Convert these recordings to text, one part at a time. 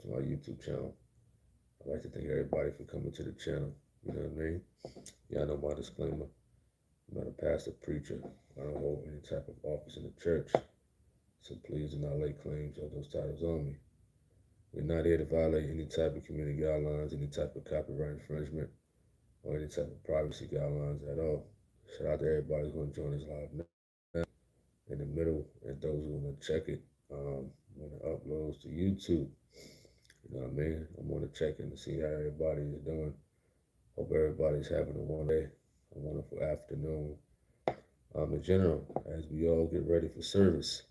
to my YouTube channel. I'd like to thank everybody for coming to the channel. You know what I mean? Y'all know my disclaimer. I'm not a pastor, preacher. I don't hold any type of office in the church. So please do not lay claims or those titles on me. We're not here to violate any type of community guidelines, any type of copyright infringement, or any type of privacy guidelines at all. Shout out to everybody who's going to join us live now, in the middle, and those who want to check it when it uploads to YouTube. You know what I mean? I'm going to check in to see how everybody is doing. Hope everybody's having a wonderful afternoon. In general, as we all get ready for service.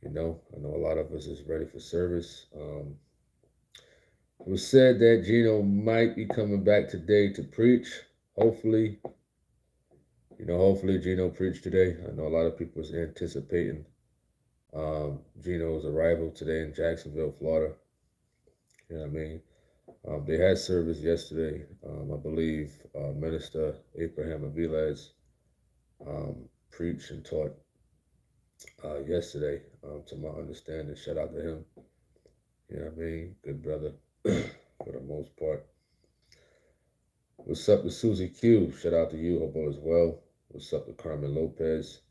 I know a lot of us is ready for service. It was said that Gino might be coming back today to preach. Hopefully, hopefully Gino preached today. I know a lot of people is anticipating Gino's arrival today in Jacksonville, Florida. You know what I mean? They had service yesterday. I believe Minister Abraham Aviles preached and taught yesterday, to my understanding. Shout out to him. You know what I mean? Good brother for the most part. What's up to Susie Q? Shout out to you. Hope all is well. What's up to Carmen Lopez?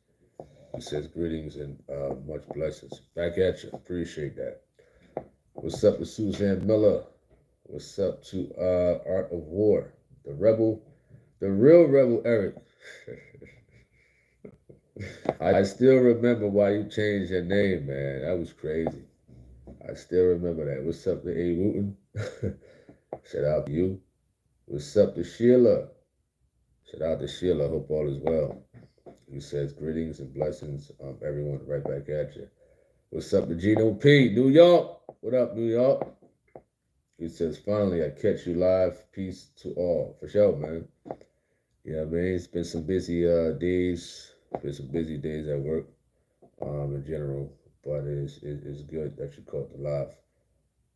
He says greetings and much blessings. Back at you. Appreciate that. What's up to Suzanne Miller? What's up to Art of War? The real rebel Eric. I still remember why you changed your name, man. That was crazy. I still remember that. What's up to A. Wooten? Shout out to you. What's up to Sheila? Shout out to Sheila. Hope all is well. He says greetings and blessings, everyone. Right back at you. What's up to Gino P? New York. What up, New York? He says, finally, I catch you live. Peace to all. For sure, man. You know what I mean? It's been some busy days. Been some busy days at work in general. But it's good that you caught the live.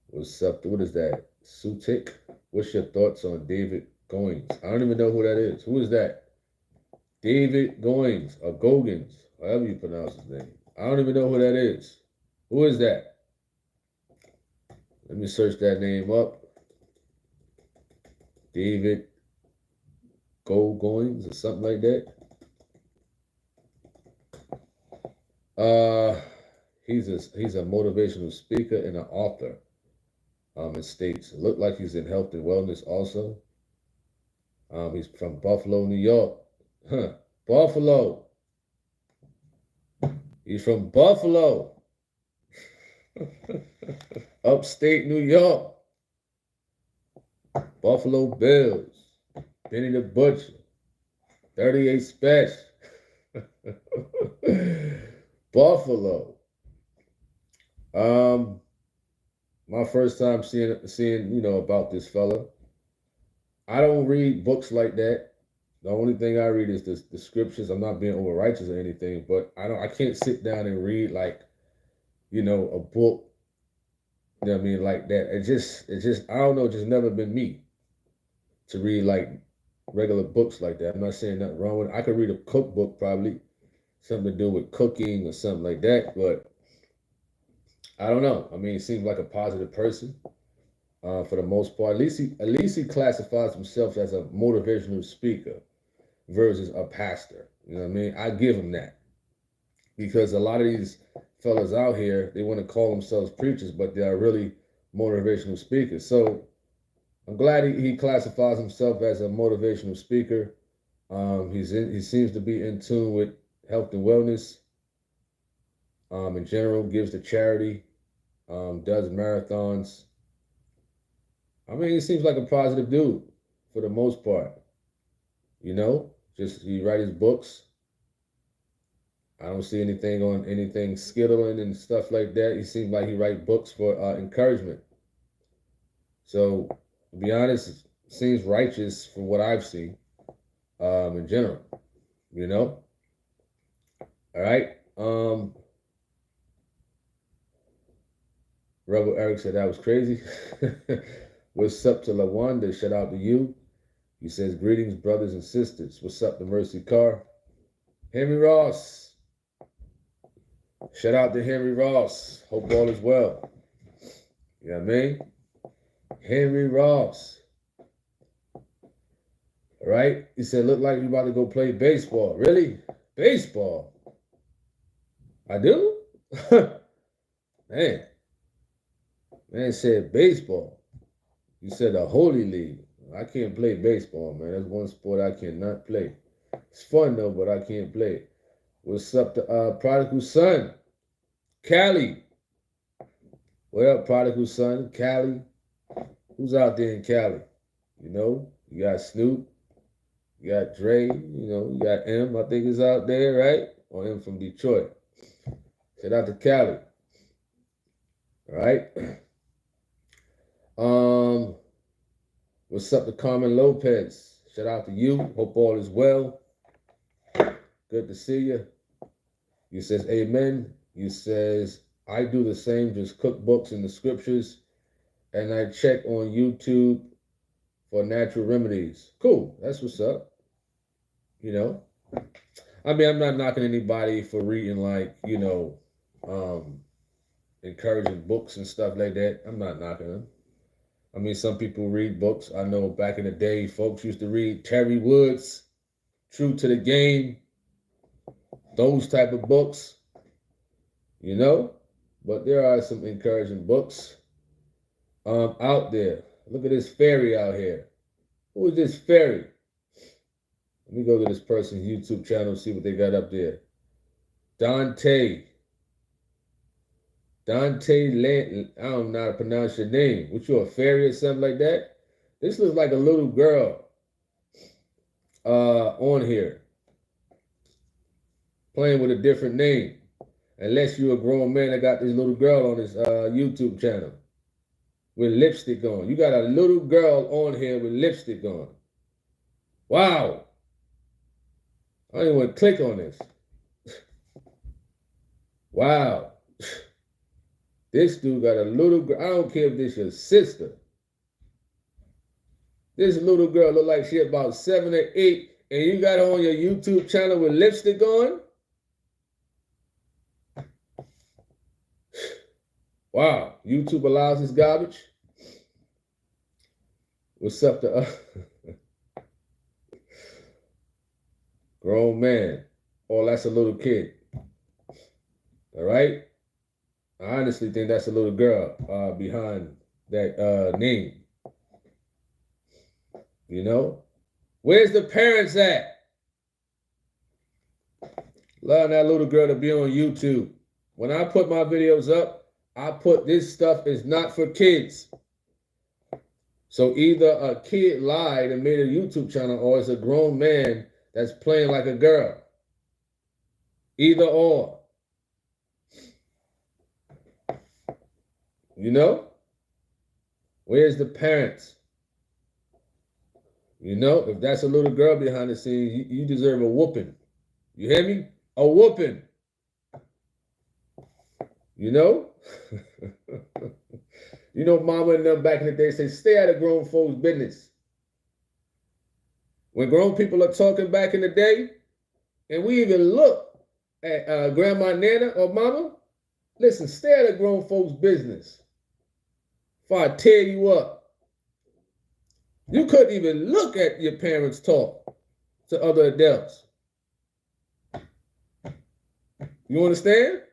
What's up? What is that? Sutik? What's your thoughts on David Goins? I don't even know who that is. Who is that? David Goins or Gogans, however you pronounce his name. I don't even know who that is. Who is that? Let me search that name up. David Goins or something like that. He's a motivational speaker and an author. In states. It looked like he's in health and wellness also. He's from Buffalo, New York. Buffalo. He's from Buffalo. Upstate New York. Buffalo Bills. Benny the Butcher. 38 Special. Buffalo. My first time seeing about this fella. I don't read books like that. The only thing I read is the scriptures. I'm not being over righteous or anything, but I can't sit down and read like, a book. You know what I mean, like that. It just I don't know, just never been me to read like regular books like that. I'm not saying nothing wrong with it. I could read a cookbook probably, something to do with cooking or something like that, but I don't know. I mean, he seems like a positive person for the most part. At least he classifies himself as a motivational speaker versus a pastor. You know what I mean? I give him that. Because a lot of these fellas out here, they want to call themselves preachers, but they are really motivational speakers. So I'm glad he classifies himself as a motivational speaker. He seems to be in tune with health and wellness. In general, gives to charity, does marathons. I mean, he seems like a positive dude for the most part. Just he writes his books. I don't see anything on anything skittling and stuff like that. He seems like he writes books for encouragement. So, to be honest, it seems righteous from what I've seen in general. All right. Rebel Eric said that was crazy. What's up to LaWanda? Shout out to you. He says, greetings, brothers and sisters. What's up to Mercy Carr? Henry Ross. Shout out to Henry Ross. Hope all is well. You know what I mean? Henry Ross. All right? He said, look like you about to go play baseball. Really? Baseball? I do? Man. Man said baseball. You said the Holy League. I can't play baseball, man. That's one sport I cannot play. It's fun, though, but I can't play it. What's up to Prodigal Son? Cali. What up, Prodigal Son? Cali. Who's out there in Cali? You know, you got Snoop. You got Dre. You know, you got M, I think is out there, right? Or M from Detroit. Shout out to Cali. All right. What's up to Carmen Lopez? Shout out to you. Hope all is well. Good to see you. You says amen. You says I do the same, just cook books and the scriptures, and I check on YouTube for natural remedies. Cool. That's what's up. You know, I mean, I'm not knocking anybody for reading like, you know, encouraging books and stuff like that. I'm not knocking them. I mean, some people read books. I know back in the day, folks used to read Terry Woods, True to the Game, those type of books, you know. But there are some encouraging books out there. Look at this fairy out here. Who is this fairy? Let me go to this person's YouTube channel, see what they got up there. Dante Land, I don't know how to pronounce your name. What, you a fairy or something like that? This looks like a little girl on here. Playing with a different name. Unless you're a grown man that got this little girl on his YouTube channel with lipstick on. You got a little girl on here with lipstick on. Wow. I don't even want to click on this. Wow. This dude got a little girl. I don't care if this is your sister. This little girl look like she about 7 or 8, and you got her on your YouTube channel with lipstick on? Wow. YouTube allows this garbage? What's up to grown man? Oh, that's a little kid. All right? I honestly think that's a little girl behind that name. You know? Where's the parents at? Allowing that little girl to be on YouTube. When I put my videos up, I put this stuff is not for kids. So either a kid lied and made a YouTube channel, or it's a grown man that's playing like a girl. Either or. You know? Where's the parents? You know, if that's a little girl behind the scenes, you deserve a whooping. You hear me? A whooping. You know? You know, mama and them back in the day say, stay out of grown folks' business. When grown people are talking back in the day, and we even look at grandma, nana, or mama, listen, stay out of grown folks' business. If I tear you up. You couldn't even look at your parents talk to other adults. You understand?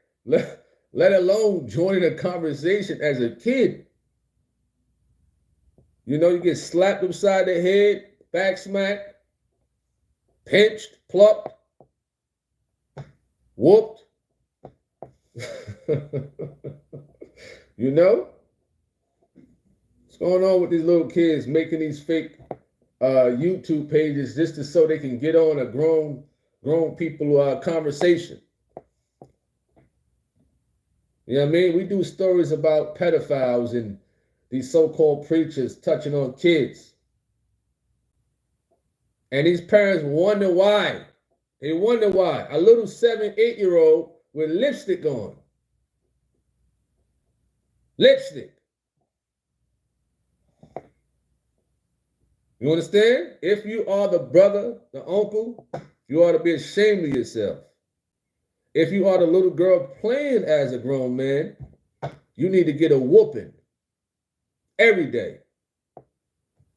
Let alone joining a conversation as a kid. You know, you get slapped upside the head, back smacked, pinched, plucked, whooped. You know? What's going on with these little kids making these fake YouTube pages just so they can get on a grown people conversation? You know what I mean? We do stories about pedophiles and these so-called preachers touching on kids. And these parents wonder why. They wonder why. A little 7, 8-year-old with lipstick on. Lipstick. You understand? If you are the brother, the uncle, you ought to be ashamed of yourself. If you are the little girl playing as a grown man, you need to get a whooping. Every day.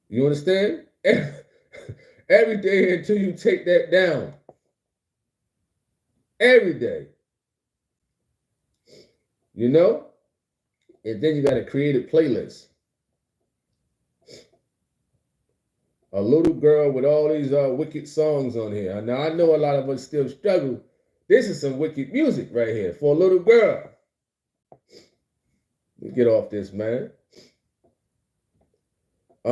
You understand? Every day until you take that down. Every day. You know? And then you got to create a playlist. A little girl with all these wicked songs on here. Now, I know a lot of us still struggle. This is some wicked music right here for a little girl. Let me get off this, man. I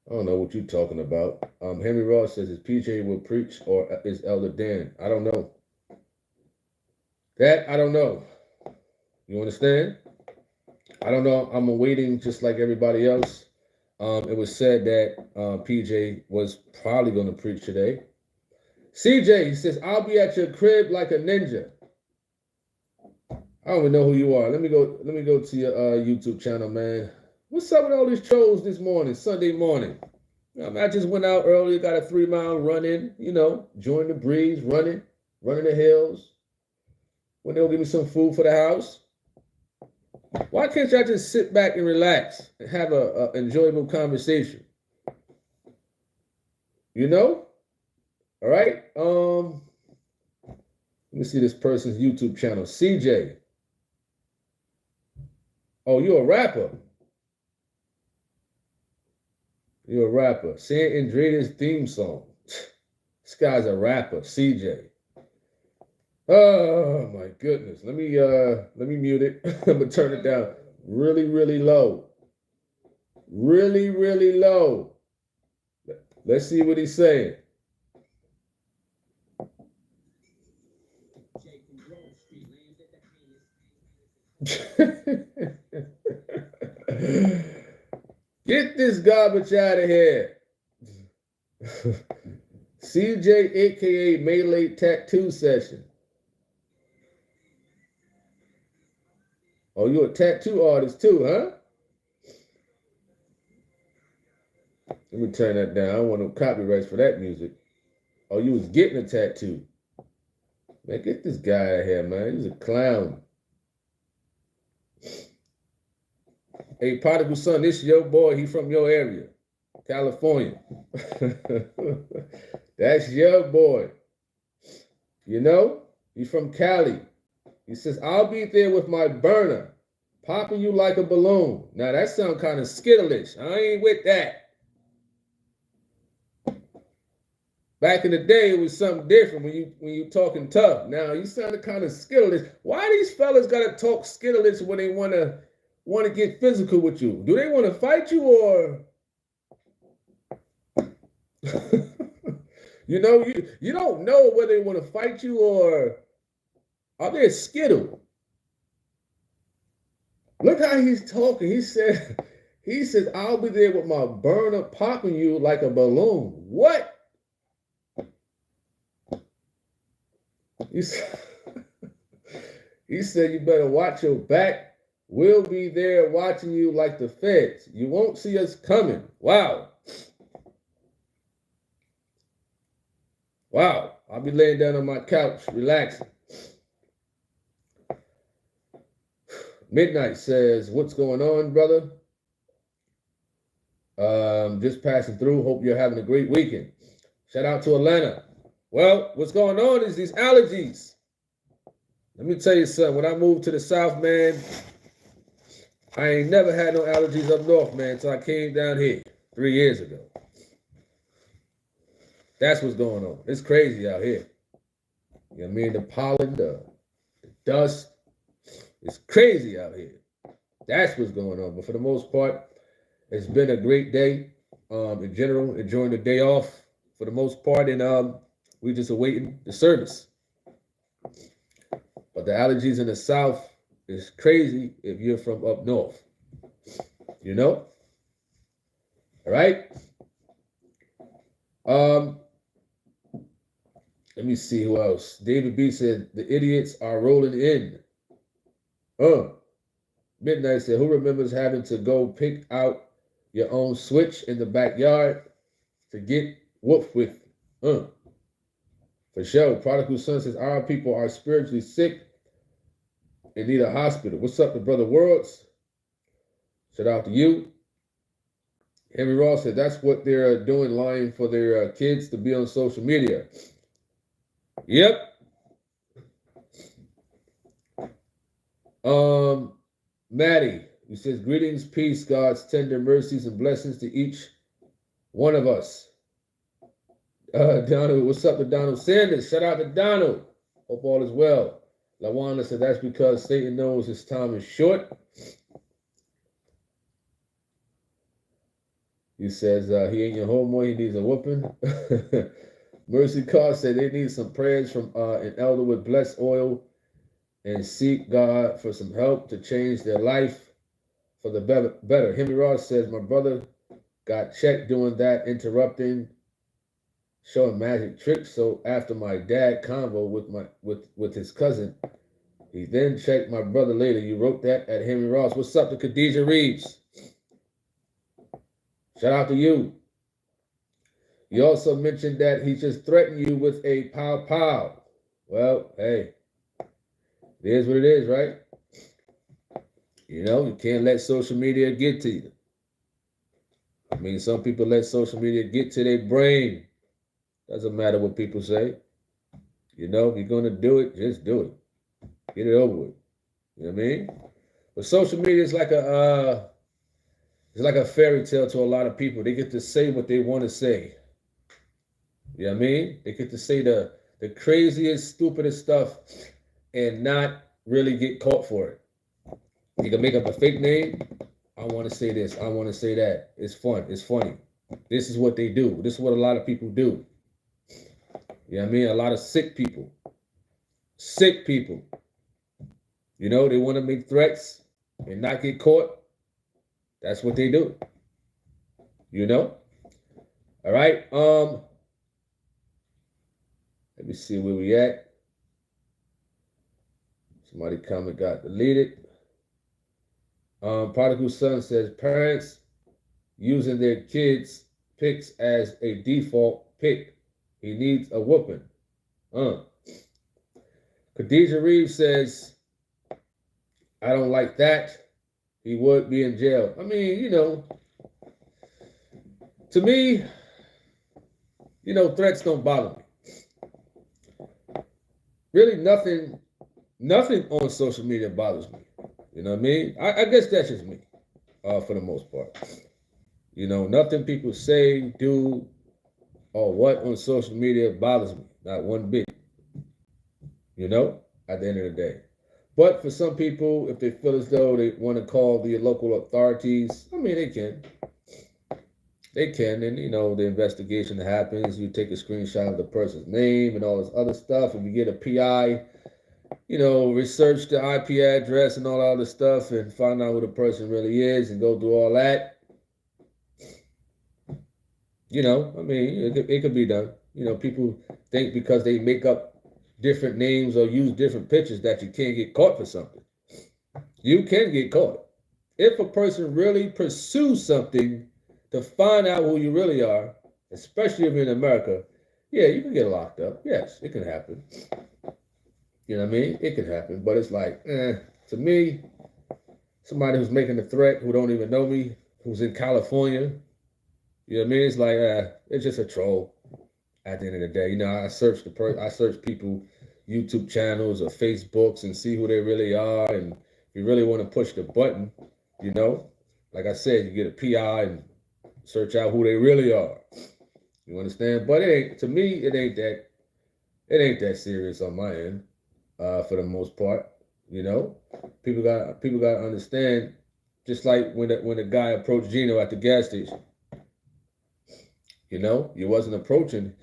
don't know what you're talking about. Henry Ross says, is PJ will preach or is Elder Dan? I don't know. That, I don't know. You understand? I don't know. I'm awaiting just like everybody else. It was said that PJ was probably going to preach today. CJ, he says, I'll be at your crib like a ninja. I don't even know who you are. Let me go to your YouTube channel, man. What's up with all these trolls this morning, Sunday morning? I just went out earlier, got a 3-mile run in, you know, enjoying the breeze, running the hills. When they'll give me some food for the house. Why can't y'all just sit back and relax and have a enjoyable conversation? You know? All right. Let me see this person's YouTube channel. CJ. Oh, you're a rapper. You're a rapper. San Andreas theme song. This guy's a rapper, CJ. Oh my goodness. Let me mute it. I'm gonna turn it down really, really low. Really, really low. Let's see what he's saying. Get this garbage out of here. CJ, aka Melee Tattoo Session. Oh, you're a tattoo artist too, huh? Let me turn that down. I don't want no copyrights for that music. Oh, you was getting a tattoo. Man, get this guy out of here, man. He's a clown. Hey, Prodigal Son, this your boy. He from your area, California. That's your boy. You know, he's from Cali. He says, I'll be there with my burner, popping you like a balloon. Now, that sounds kind of skittleish. I ain't with that. Back in the day, it was something different when you talking tough. Now, you sounded kind of skittleish. Why these fellas got to talk skittleish when they want to get physical with you? Do they want to fight you or... you know, you don't know whether they want to fight you or are they skittle? Look how he's talking. He says, I'll be there with my burner popping you like a balloon. What? He said, you better watch your back. We'll be there watching you like the feds. You won't see us coming. Wow. Wow. I'll be laying down on my couch, relaxing. Midnight says, what's going on, brother? Just passing through. Hope you're having a great weekend. Shout out to Atlanta. Well, what's going on is these allergies. Let me tell you something. When I moved to the South, man, I ain't never had no allergies up north, man, until I came down here 3 years ago. That's what's going on. It's crazy out here. You know what I mean? The pollen, the dust. It's crazy out here. That's what's going on. But for the most part, it's been a great day. In general, enjoying the day off for the most part. And we're just awaiting the service. But the allergies in the South is crazy if you're from up north. You know? All right? Let me see who else. David B said, the idiots are rolling in. Midnight said, who remembers having to go pick out your own switch in the backyard to get whooped with? For sure. Prodigal Son says, our people are spiritually sick and need a hospital. What's up to Brother Worlds? Shout out to you. Henry Ross said that's what they're doing, lying for their kids to be on social media. Yep. Maddie, he says, greetings, peace, God's tender mercies and blessings to each one of us. Donald, what's up to Donald Sanders? Shout out to Donald. Hope all is well. LaWanda said that's because Satan knows his time is short. He says he ain't your homeboy, he needs a whooping. Mercy Carr said they need some prayers from an elder with blessed oil and seek God for some help to change their life for the better. Henry Ross says, my brother got checked doing that, interrupting, showing magic tricks. So after my dad convo with his cousin, he then checked my brother later. You wrote that at Henry Ross. What's up to Khadijah Reeves? Shout out to you. You also mentioned that he just threatened you with a pow pow. Well, hey, it is what it is, right? You know, you can't let social media get to you. I mean, some people let social media get to their brain. Doesn't matter what people say. You know, if you're going to do it, just do it. Get it over with. You know what I mean? But social media is like it's like a fairy tale to a lot of people. They get to say what they want to say. You know what I mean? They get to say the craziest, stupidest stuff and not really get caught for it. You can make up a fake name. I want to say this. I want to say that. It's fun. It's funny. This is what they do. This is what a lot of people do. You know what I mean? A lot of sick people. Sick people. You know, they want to make threats and not get caught. That's what they do. You know? All right. Let me see where we at. Somebody comment got deleted. Prodigal Son says parents using their kids' pics as a default pic. He needs a whooping. Khadijah Reeves says, I don't like that. He would be in jail. I mean, you know, to me, you know, threats don't bother me. Really, nothing on social media bothers me. You know what I mean? I guess that's just me, for the most part. You know, nothing people say, do, or what on social media bothers me. Not one bit. You know, at the end of the day. But for some people, if they feel as though they want to call the local authorities, I mean, they can. They can, and you know, the investigation happens. You take a screenshot of the person's name and all this other stuff, and you get a PI, you know, research the IP address and all that other stuff and find out who the person really is and go through all that. You know, I mean, it could be done. You know, people think because they make up different names or use different pictures that you can't get caught for something. You can get caught. If a person really pursues something to find out who you really are, especially if you're in America, yeah, you can get locked up. Yes, it can happen. You know what I mean? It can happen. But it's like, to me, somebody who's making a threat who don't even know me, who's in California, you know what I mean? It's like, it's just a troll at the end of the day. You know, I search people, YouTube channels or Facebooks and see who they really are. And if you really want to push the button, you know, like I said, you get a PI and search out who they really are. You understand? But it ain't, to me, it ain't that serious on my end, for the most part. You know, people got to understand. Just like when the guy approached Gino at the gas station. You know, you wasn't approaching.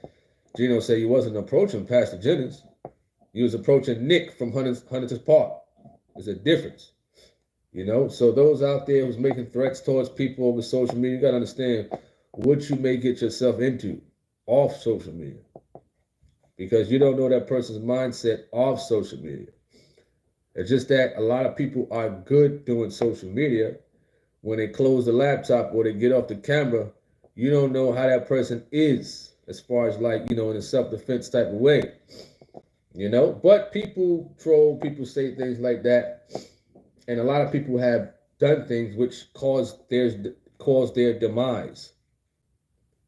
Gino said you wasn't approaching Pastor Jennings. You was approaching Nick from Huntington Park. There's a difference. You know, so those out there who's making threats towards people over social media, you got to understand what you may get yourself into off social media. Because you don't know that person's mindset off social media. It's just that a lot of people are good doing social media. When they close the laptop or they get off the camera, you don't know how that person is as far as like, you know, in a self-defense type of way. you know. But people troll, people say things like that, and a lot of people have done things which caused their demise.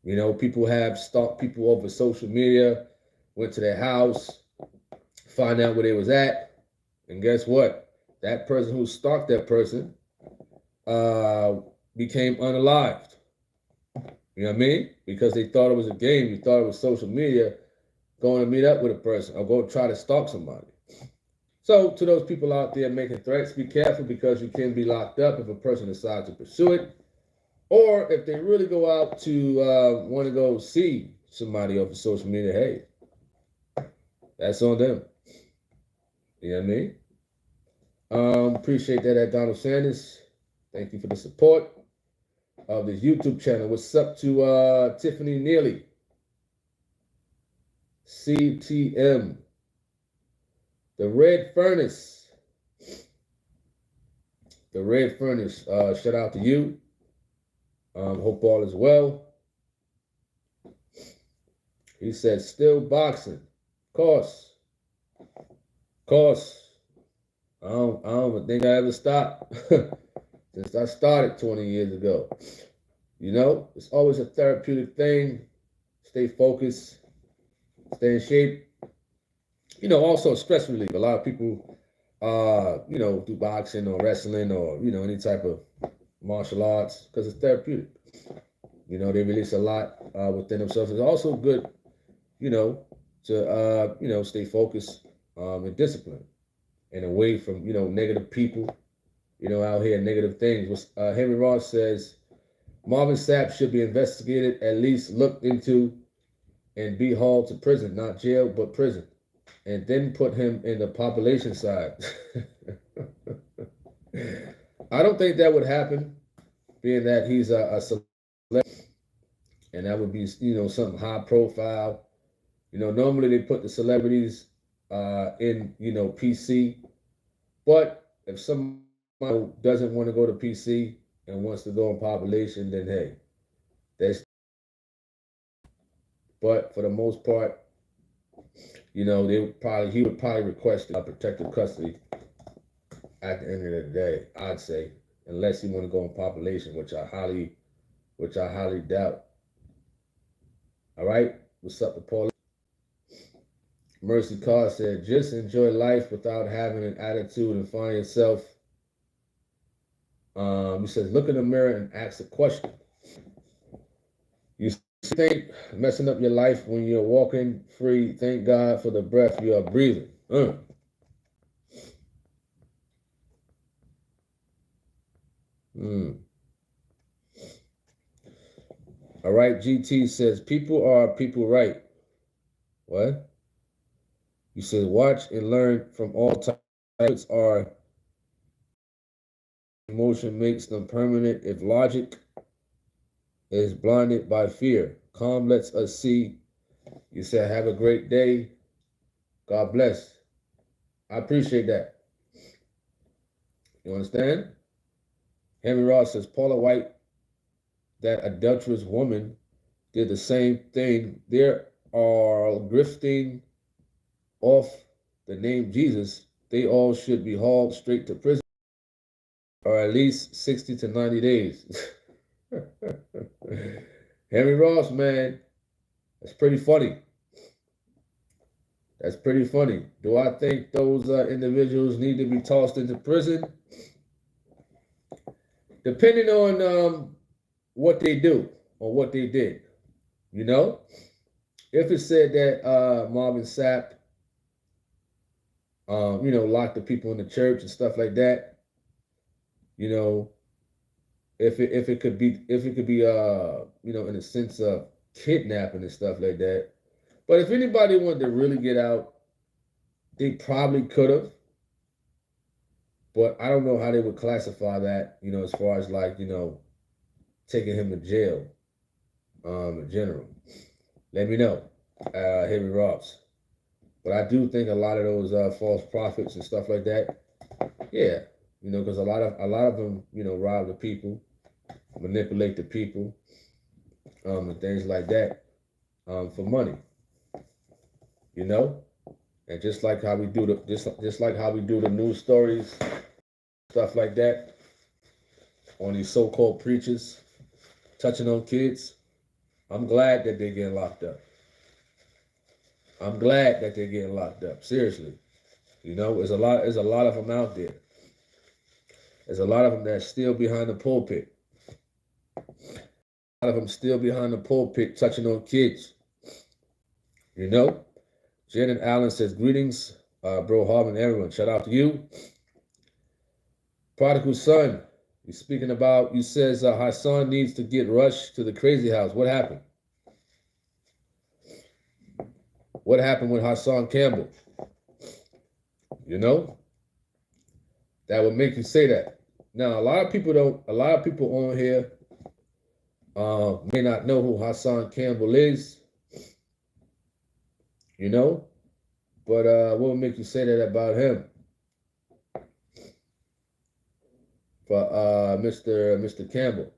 You know, people have stalked people over social media, went to their house, find out where they was at, and guess what? That person who stalked that person uh, became unalived. You know what I mean? Because they thought it was a game. You thought it was social media going to meet up with a person or go try to stalk somebody. So, to those people out there making threats, be careful because you can be locked up if a person decides to pursue it, or if they really go out to want to go see somebody off of social media. Hey, that's on them. You know what I mean? Appreciate that at Donald Sanders. Thank you for the support of this YouTube channel. What's up to Tiffany Neely? CTM. The Red Furnace. The Red Furnace. Shout out to you. Hope all is well. He said, still boxing. Of course. Of course. I don't think I ever stopped since I started 20 years ago. You know, it's always a therapeutic thing. Stay focused. Stay in shape. You know, also stress relief. A lot of people, you know, do boxing or wrestling or, you know, any type of martial arts because it's therapeutic. You know, they release a lot within themselves. It's also good, you know, to, you know, stay focused and disciplined and away from, you know, negative people, you know, out here, negative things. Henry Ross says, Marvin Sapp should be investigated, at least looked into, and be hauled to prison, not jail, but prison, and then put him in the population side. I don't think that would happen, being that he's a celebrity, and that would be, you know, something high profile. You know, normally they put the celebrities in, you know, PC, but if somebody doesn't want to go to PC and wants to go in population, then hey, that's. But for the most part, you know, he would probably request protective custody at the end of the day. I'd say, unless he want to go in population, which I highly doubt. All right, what's up, Paul? Mercy Carr said, just enjoy life without having an attitude and find yourself. He says, look in the mirror and ask a question. You think messing up your life when you're walking free. Thank God for the breath you are breathing. All right, GT says, people are people right. What? You said, watch and learn from all types are emotion makes them permanent. If logic is blinded by fear, calm lets us see. You said, have a great day. God bless. I appreciate that. You understand? Henry Ross says, Paula White, that adulterous woman, did the same thing. There are grifting off the name Jesus. They all should be hauled straight to prison, or at least 60 to 90 days. Henry Ross, man, that's pretty funny. That's pretty funny. Do I think those individuals need to be tossed into prison? Depending on what they do or what they did. You know? If it said that Marvin Sapp, you know, locked the people in the church and stuff like that, you know, if it could be you know, in a sense of kidnapping and stuff like that. But if anybody wanted to really get out, they probably could have. But I don't know how they would classify that, you know, as far as like, you know, taking him to jail, in general. Let me know, Henry Ross. But I do think a lot of those false prophets and stuff like that, yeah, you know, because a lot of them, you know, rob the people, manipulate the people, and things like that, for money. You know, And just like how we do just like how we do the news stories, stuff like that, on these so-called preachers touching on kids, I'm glad that they're getting locked up. I'm glad that they're getting locked up. Seriously. You know, there's a lot of them out there. There's a lot of them that's still behind the pulpit. A lot of them still behind the pulpit touching on kids. You know? Janet Allen says, greetings, bro Harvin, everyone. Shout out to you. Prodigal son, you're speaking about, you says Hassan needs to get rushed to the crazy house. What happened? What happened with Hassan Campbell? You know? That would make you say that. Now, a lot of people on here may not know who Hassan Campbell is, you know, but what would make you say that about him? For Mr. Campbell,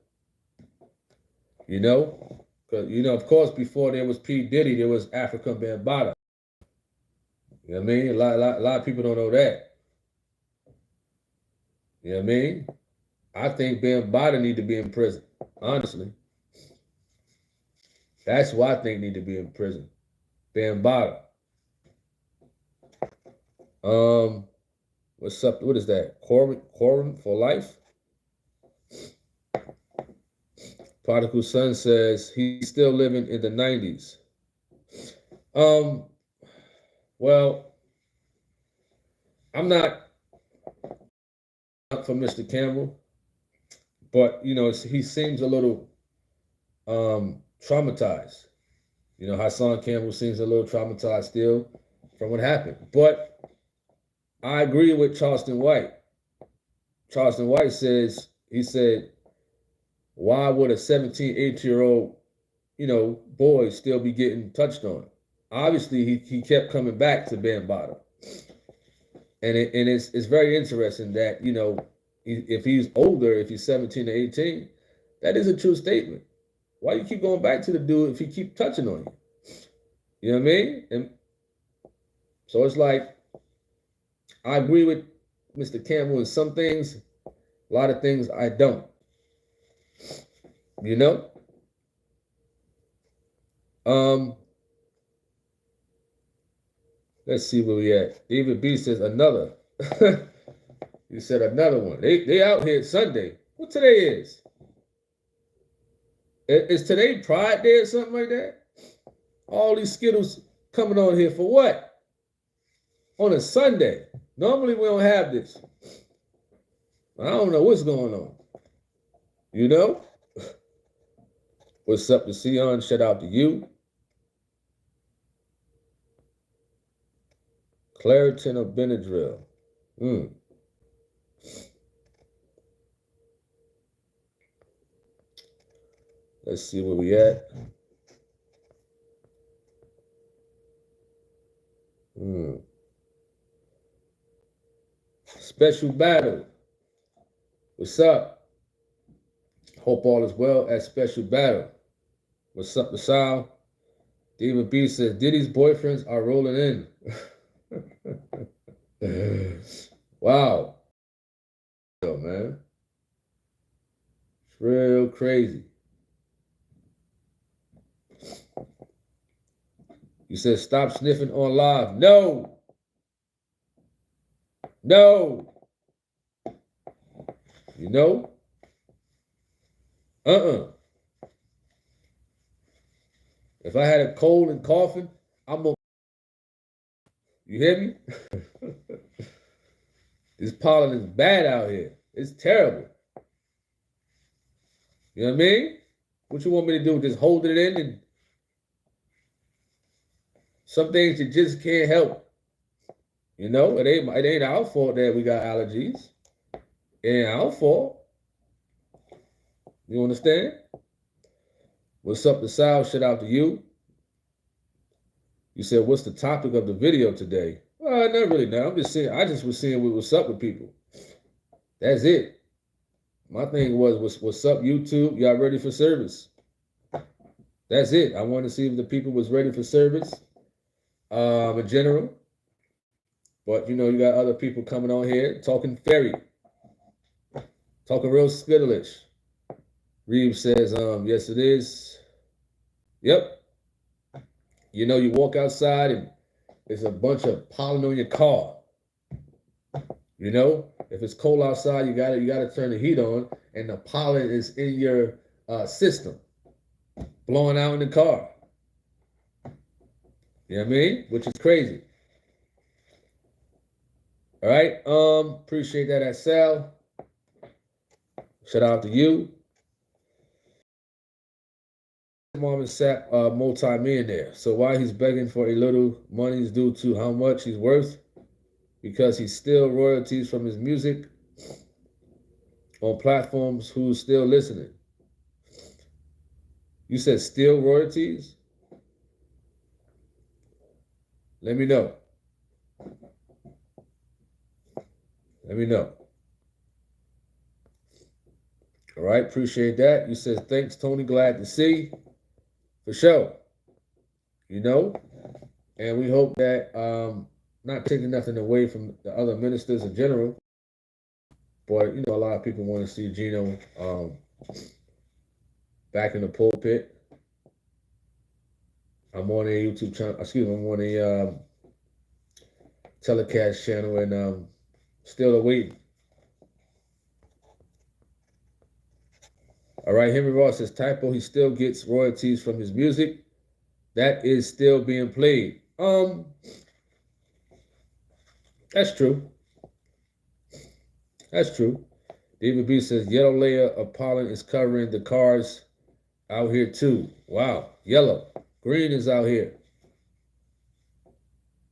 you know, because of course, before there was P. Diddy, there was African Bambaataa. You know what I mean? A lot of people don't know that. You know what I mean? I think Bambaataa need to be in prison, honestly. That's who I think need to be in prison. Bambaataa. What's up? What is that? Quorum for life? Prodigal son says he's still living in the 90s. Well, I'm not up for Mr. Campbell, but he seems a little traumatized. Hassan Campbell seems a little traumatized still from what happened. But I agree with Charleston White. Charleston White he said, why would a 17, 18-year-old, boy still be getting touched on? Obviously, he kept coming back to Bambaataa. And it's very interesting that, if he's older, if he's 17 or 18, that is a true statement. Why you keep going back to the dude if he keep touching on you? You know what I mean? And so it's like, I agree with Mr. Campbell in some things, a lot of things I don't. Let's see where we at. David B says another. You said another one. They out here Sunday. What today is? Is today Pride Day or something like that? All these Skittles coming on here for what? On a Sunday. Normally we don't have this. I don't know what's going on. What's up to Sion? Shout out to you. Claritin of Benadryl. Let's see where we at. Special battle. What's up? Hope all is well at Special Battle. What's up, Basal? David B says, Diddy's boyfriends are rolling in. Wow. Yo, man. It's real crazy. You said stop sniffing on live. No. If I had a cold and coughing, I'm gonna. You hear me? This pollen is bad out here. It's terrible. You know what I mean? What you want me to do? Just hold it in? And some things you just can't help. It ain't our fault that we got allergies. It ain't our fault. You understand? What's up to Sal? Shout out to you. You said, what's the topic of the video today? Well, not really. No, I just was seeing what's up with people. That's it. My thing was, what's up, YouTube? Y'all ready for service? That's it. I wanted to see if the people was ready for service. In general. But, you got other people coming on here talking fairy, talking real skittlish. Reeves says, yes, it is. Yep. You walk outside and there's a bunch of pollen on your car. If it's cold outside, you gotta turn the heat on, and the pollen is in your system, blowing out in the car. You know what I mean? Which is crazy. All right. Appreciate that, Sal. Shout out to you. Marvin Sapp, multi-millionaire. So why he's begging for a little money is due to how much he's worth, because he's still royalties from his music on platforms who's still listening. You said still royalties? Let me know. Let me know. All right, appreciate that. You said, thanks, Tony. Glad to see. For sure. And we hope that not taking nothing away from the other ministers in general, but a lot of people want to see Gino back in the pulpit. I'm on a YouTube channel. I'm on a telecast channel, and still awaiting. All right, Henry Ross says, typo, he still gets royalties from his music. That is still being played. That's true. That's true. David B says, yellow layer of pollen is covering the cars out here too. Wow, yellow. Green is out here.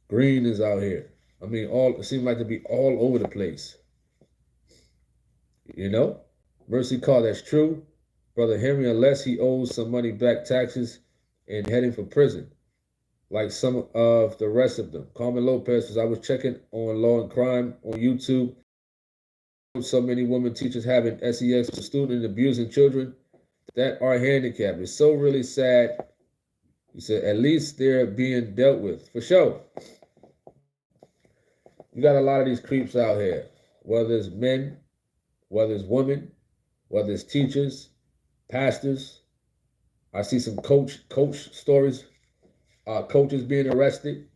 Green is out here. I mean, it seems like to be all over the place. Mercy Call, that's true. Brother Henry, unless he owes some money back, taxes, and heading for prison, like some of the rest of them. Carmen Lopez says, I was checking on Law and Crime on YouTube. So many women teachers having SEX for students and abusing children that are handicapped. It's so really sad. He said, at least they're being dealt with. For sure. You got a lot of these creeps out here, whether it's men, whether it's women, whether it's teachers, pastors. I see some coach stories, coaches being arrested.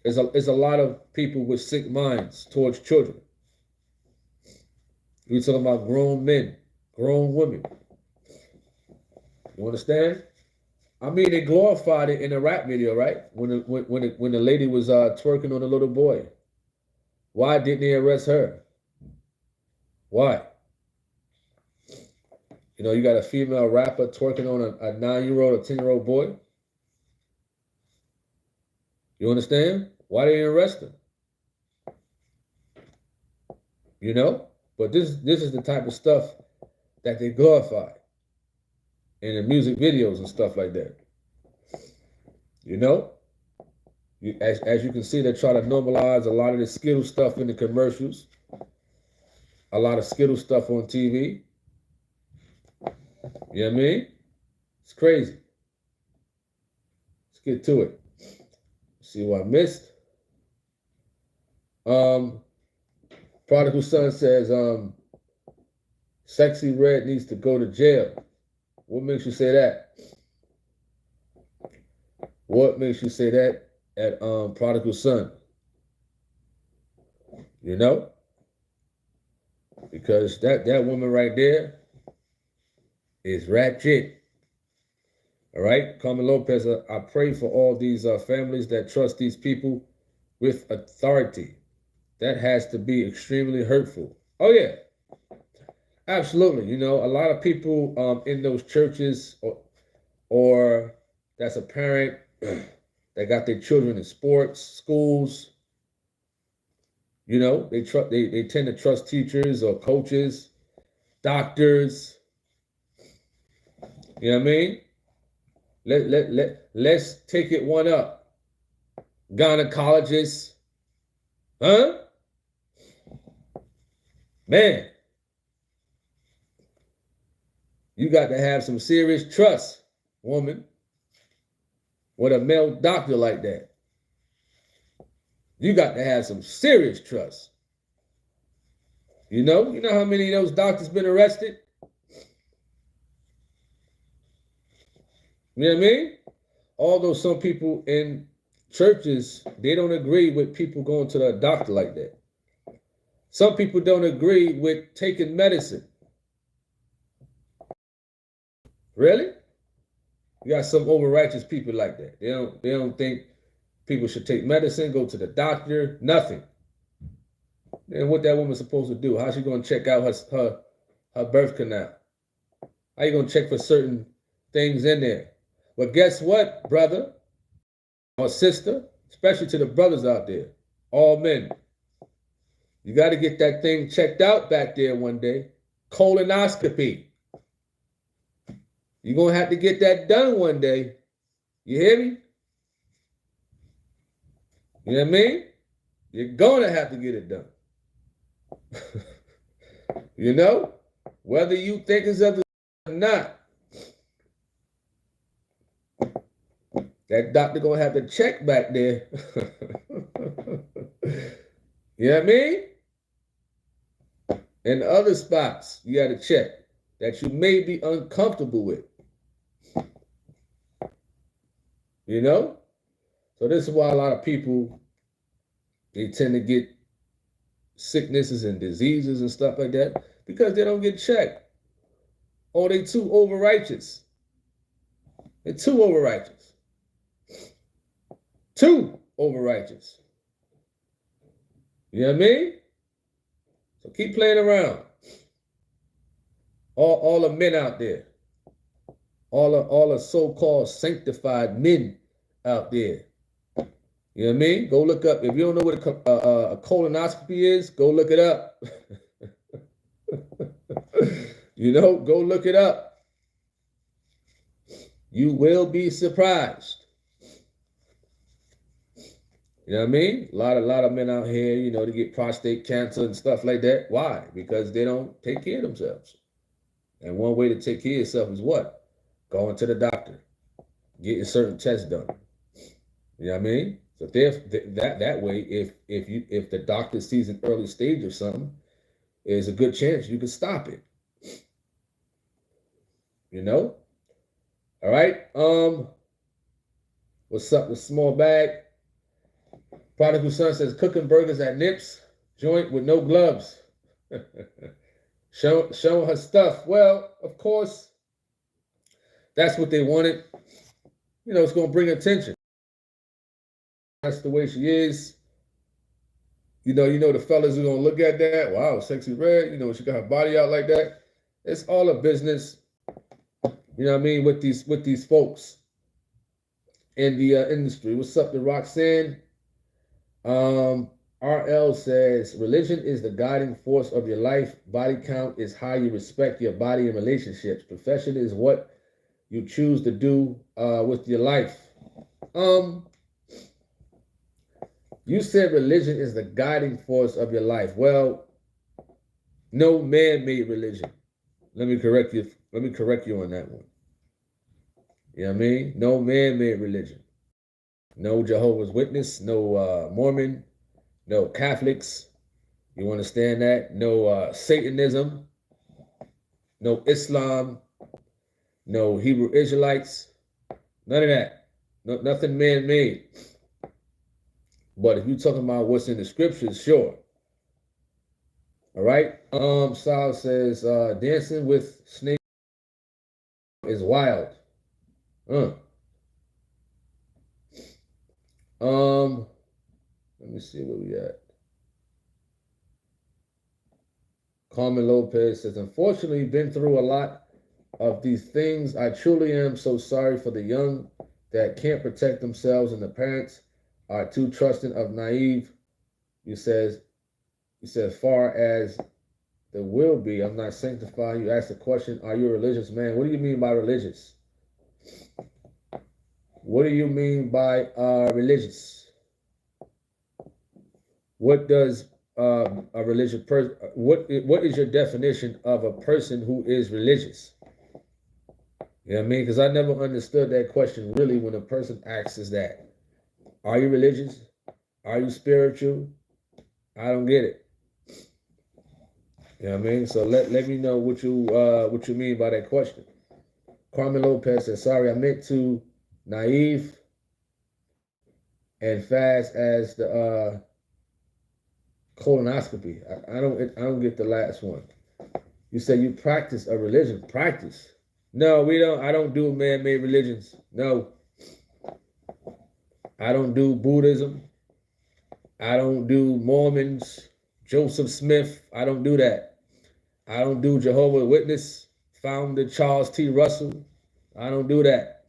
There's a lot of people with sick minds towards children. We're talking about grown men, grown women. You understand? I mean, they glorified it in a rap video, right? When the lady was twerking on a little boy. Why didn't they arrest her? Why? You got a female rapper twerking on a 9-year-old or 10-year-old boy. You understand? Why they didn't arrest her? But this is the type of stuff that they glorify in the music videos and stuff like that. As you can see, they try to normalize a lot of the Skittle stuff in the commercials. A lot of Skittle stuff on TV. You know what I mean? It's crazy. Let's get to it. See what I missed. Prodigal Son says, Sexy Red needs to go to jail. What makes you say that? What makes you say that at Prodigal Son? Because that woman right there is ratchet. All right? Carmen Lopez, I pray for all these families that trust these people with authority. That has to be extremely hurtful. Oh, yeah. Absolutely. A lot of people in those churches or that's a parent that got their children in sports, schools. They tend to trust teachers or coaches, doctors. You know what I mean? Let's take it one up. Gynecologists. Huh? Man. You got to have some serious trust, woman, with a male doctor like that. You got to have some serious trust. You know how many of those doctors been arrested? You know what I mean? Although some people in churches, they don't agree with people going to the doctor like that. Some people don't agree with taking medicine. Really? You got some over-righteous people like that. They don't think people should take medicine, go to the doctor, nothing. And what that woman's supposed to do? How's she going to check out her birth canal? How you going to check for certain things in there? But guess what, brother or sister, especially to the brothers out there, all men, you got to get that thing checked out back there one day. Colonoscopy. You're going to have to get that done one day. You hear me? You know what I mean? You're going to have to get it done. You know? Whether you think it's up or not, that doctor going to have to check back there. You know what I mean? And other spots you got to check that you may be uncomfortable with. You know? So this is why a lot of people, they tend to get sicknesses and diseases and stuff like that because they don't get checked. Or they too over-righteous. They're too over-righteous. Too over-righteous. You know what I mean? So keep playing around. All the men out there. All the so-called sanctified men out there. You know what I mean? Go look up. If you don't know what a colonoscopy is, go look it up. You know, go look it up. You will be surprised. You know what I mean? A lot of men out here, you know, they get prostate cancer and stuff like that. Why? Because they don't take care of themselves. And one way to take care of yourself is what? Going to the doctor, getting certain tests done. You know what I mean? So that way, if the doctor sees an early stage of something, there's a good chance you can stop it. You know? All right. What's up? The small bag. Prodigal son says cooking burgers at Nips joint with no gloves. Show her stuff. Well, of course, that's what they wanted. You know, it's going to bring attention. That's the way she is. You know the fellas are going to look at that. Wow, sexy red. You know, she got her body out like that. It's all a business. You know what I mean? With these folks in the industry. What's up to Roxanne? RL says, religion is the guiding force of your life. Body count is how you respect your body and relationships. Profession is what you choose to do with your life. You said religion is the guiding force of your life. Well, no man-made religion. Let me correct you on that one. You know what I mean? No man-made religion. No Jehovah's Witness, no Mormon, no Catholics. You understand that? No Satanism, no Islam, no Hebrew Israelites. None of that. Nothing man-made. But if you're talking about what's in the scriptures, sure. All right. Sal says, dancing with snakes is wild. Let me see where we at. Carmen Lopez says, unfortunately, been through a lot of these things. I truly am so sorry for the young that can't protect themselves and the parents are too trusting of naive. You said, as far as there will be, I'm not sanctifying. You asked the question, are you a religious man? What do you mean by religious? What do you mean by religious? What does a religious person, what is your definition of a person who is religious? You know what I mean? Because I never understood that question really when a person asks us that. Are you religious? Are you spiritual? I don't get it. You know what I mean? So let me know what you mean by that question. Carmen Lopez says, sorry, I meant to naive and fast as the colonoscopy. I don't get the last one. You say you practice a religion. Practice. No, we don't. I don't do man-made religions. No. I don't do Buddhism. I don't do Mormons, Joseph Smith. I don't do that. I don't do Jehovah's Witness, founder Charles T. Russell. I don't do that.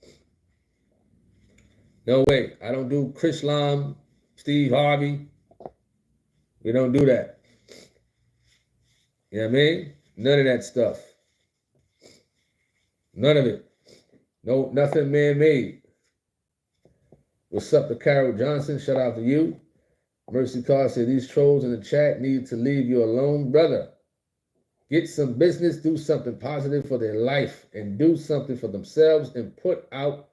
No way. I don't do Chrislam, Steve Harvey. We don't do that. You know what I mean? None of that stuff. None of it. No, nothing man-made. What's up to Carol Johnson? Shout out to you. Mercy Carr said, these trolls in the chat need to leave you alone. Brother, get some business, do something positive for their life, and do something for themselves, and put out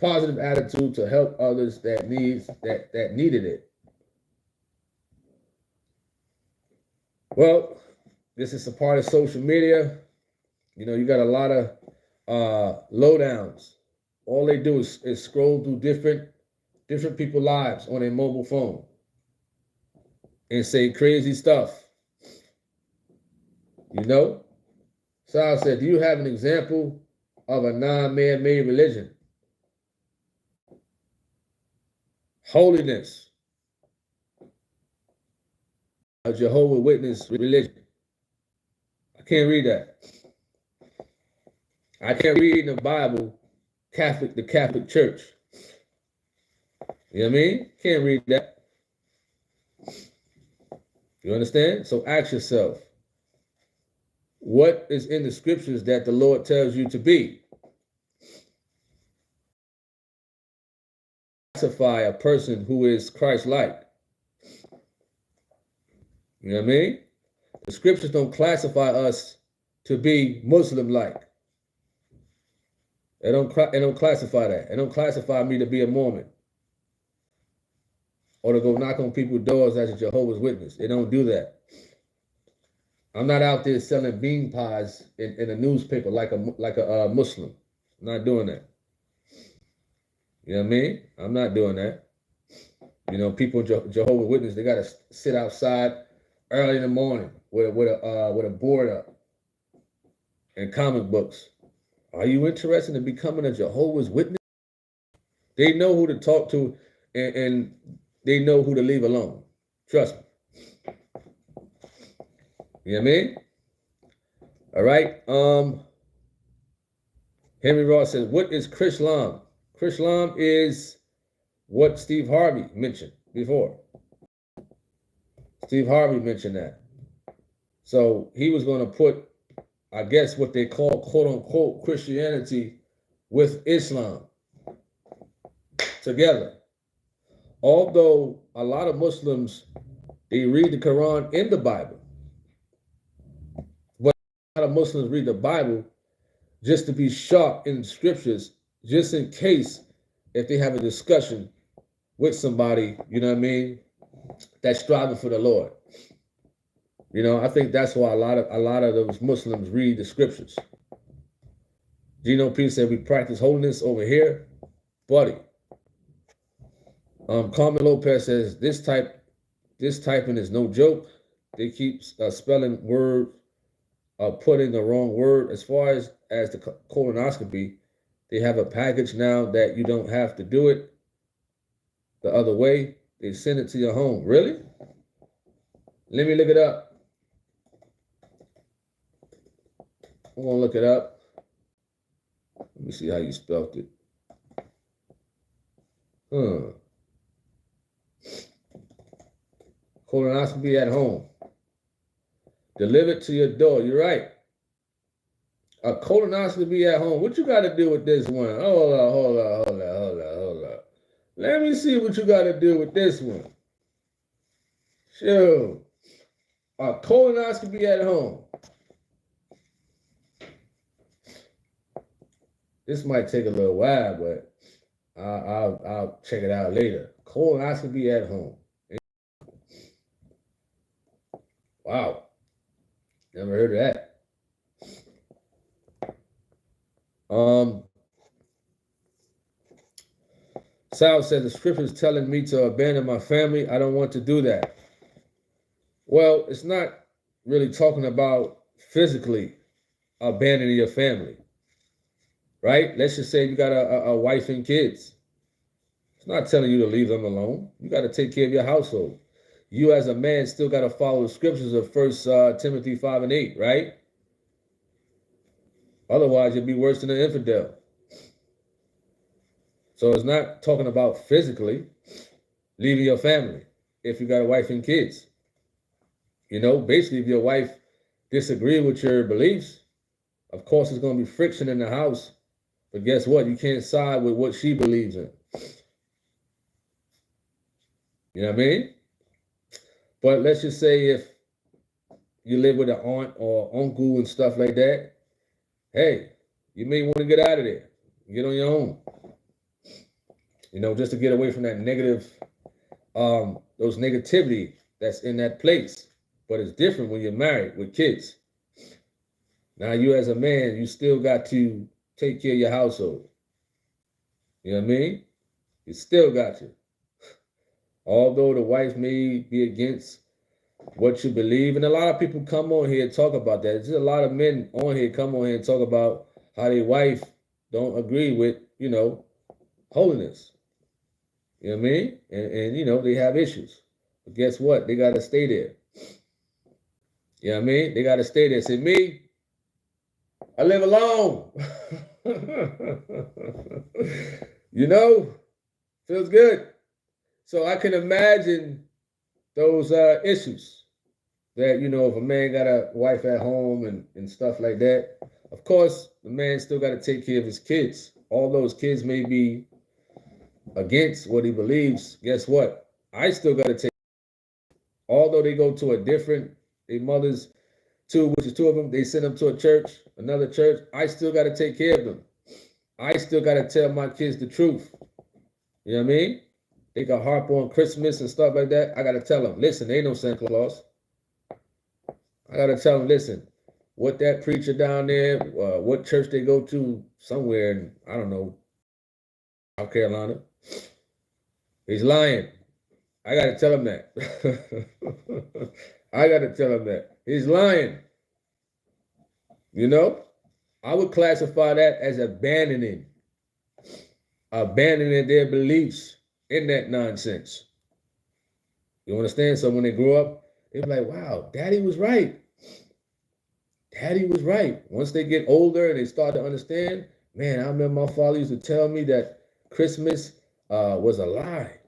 positive attitude to help others that needed it. Well, this is a part of social media. You know, you got a lot of lowdowns. All they do is scroll through different people's lives on their mobile phone and say crazy stuff. You know? Sal said, do you have an example of a non-man-made religion? Holiness. A Jehovah's Witness religion. I can't read that. I can't read in the Bible the Catholic Church. You know what I mean? Can't read that. You understand? So ask yourself, what is in the scriptures that the Lord tells you to be? Classify a person who is Christ-like. You know what I mean? The scriptures don't classify us to be Muslim-like. They don't classify that. They don't classify me to be a Mormon or to go knock on people's doors as a Jehovah's Witness. They don't do that. I'm not out there selling bean pies in a newspaper like a Muslim. I'm not doing that. You know what I mean? I'm not doing that. You know, people Jehovah's Witness, they got to sit outside early in the morning with a board up and comic books. Are you interested in becoming a Jehovah's Witness? They know who to talk to and they know who to leave alone. Trust me. You know what I mean? All right. Henry Ross says, what is Chrislam? Chrislam is what Steve Harvey mentioned before. Steve Harvey mentioned that. So he was going to put, I guess, what they call quote-unquote Christianity with Islam together. Although a lot of Muslims, they read the Quran in the Bible. But a lot of Muslims read the Bible just to be sharp in the scriptures, just in case if they have a discussion with somebody, you know what I mean, that's striving for the Lord. You know, I think that's why a lot of those Muslims read the scriptures. Gino P said, we practice holiness over here. Buddy. Carmen Lopez says, this typing is no joke. They keep spelling word, putting the wrong word. As far as the colonoscopy, they have a package now that you don't have to do it the other way. They send it to your home. Really? Let me look it up. I'm going to look it up. Let me see how you spelled it. Colonoscopy at home. Delivered to your door. You're right. A colonoscopy at home. What you got to do with this one? Hold up. Let me see what you got to do with this one. Sure. A colonoscopy at home. This might take a little while, but I'll check it out later. Colonoscopy at home. Wow. Never heard of that. Sal said the scripture is telling me to abandon my family. I don't want to do that. Well, it's not really talking about physically abandoning your family, right? Let's just say you got a wife and kids. It's not telling you to leave them alone. You got to take care of your household. You as a man still got to follow the scriptures of 1 Timothy 5 and 8, right? Otherwise, you'll be worse than an infidel. So it's not talking about physically leaving your family if you got a wife and kids. You know, basically, if your wife disagrees with your beliefs, of course, there's going to be friction in the house. But guess what? You can't side with what she believes in. You know what I mean? But let's just say if you live with an aunt or uncle and stuff like that, hey, you may want to get out of there. Get on your own. You know, just to get away from that negative, those negativity that's in that place. But it's different when you're married with kids. Now you as a man, you still got to take care of your household. You know what I mean? You still got to. Although the wife may be against what you believe, and a lot of people come on here and talk about that. There's a lot of men on here come on here and talk about how their wife don't agree with, you know, holiness. You know what I mean? And you know, they have issues. But guess what? They got to stay there. You know what I mean? They got to stay there. Say, me, I live alone. You know, feels good. So I can imagine those issues that, you know, if a man got a wife at home and stuff like that, of course, the man still got to take care of his kids. All those kids may be against what he believes. Guess what? I still got to take, although they go to a different, their mothers, which is two of them, they send them to a church, another church. I still got to take care of them. I still got to tell my kids the truth. You know what I mean? They can harp on Christmas and stuff like that. I got to tell them, listen, there ain't no Santa Claus. I got to tell them, listen, what that preacher down there, what church they go to somewhere in, I don't know, South Carolina, he's lying. I got to tell him that. I got to tell him that. He's lying. You know? I would classify that as abandoning their beliefs in that nonsense. You understand? So when they grow up, they're like, wow, daddy was right. Daddy was right. Once they get older and they start to understand, man, I remember my father used to tell me that Christmas was a lie.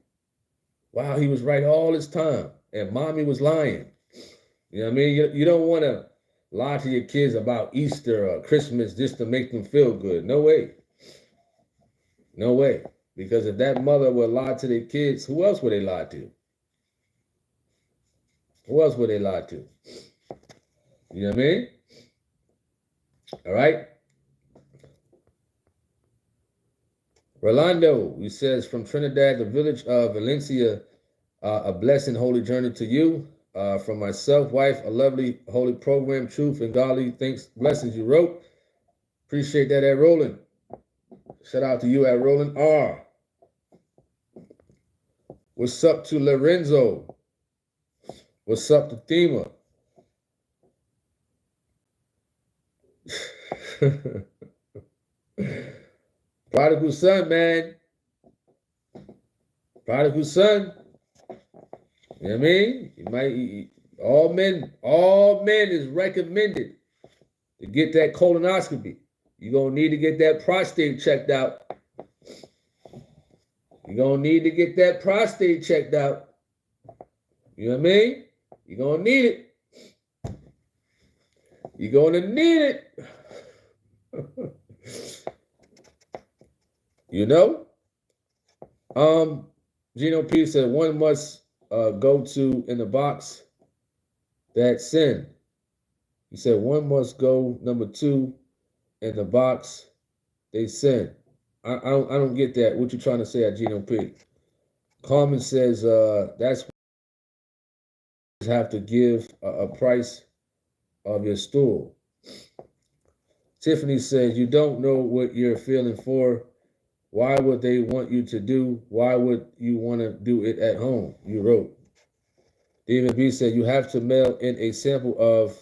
Wow, he was right all this time. And mommy was lying. You know what I mean? You don't want to lie to your kids about Easter or Christmas just to make them feel good. No way. No way. Because if that mother would lie to their kids, who else would they lie to? Who else would they lie to? You know what I mean? All right. Rolando, he says, from Trinidad, the village of Valencia, a blessing, holy journey to you. From myself, wife, a lovely, holy program, truth and godly thanks, blessings you wrote. Appreciate that at Roland. Shout out to you at Roland R. What's up to Lorenzo? What's up to Thema? Prodigal son, man. Prodigal son. You know what I mean? All men is recommended to get that colonoscopy. You're going to need to get that prostate checked out. You're going to need to get that prostate checked out. You know what I mean? You're going to need it. You're going to need it. You know? Gino P said one must go to in the box that sin. He said one must go, number 2, in the box they sin. I don't get that. What you trying to say at Gino P? Carmen says that's have to give a price of your stool. Tiffany says, you don't know what you're feeling for. Why would they want you to do? Why would you want to do it at home? You wrote. David B said, you have to mail in a sample of,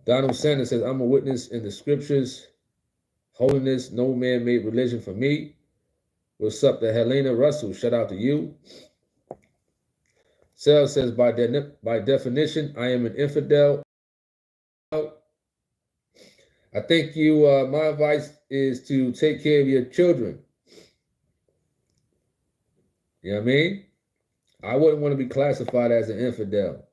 Donald Sanders says, I'm a witness in the scriptures. Holiness, no man made religion for me. What's up to Helena Russell? Shout out to you. Sal says, by definition, I am an infidel. I think my advice is to take care of your children. You know what I mean? I wouldn't want to be classified as an infidel.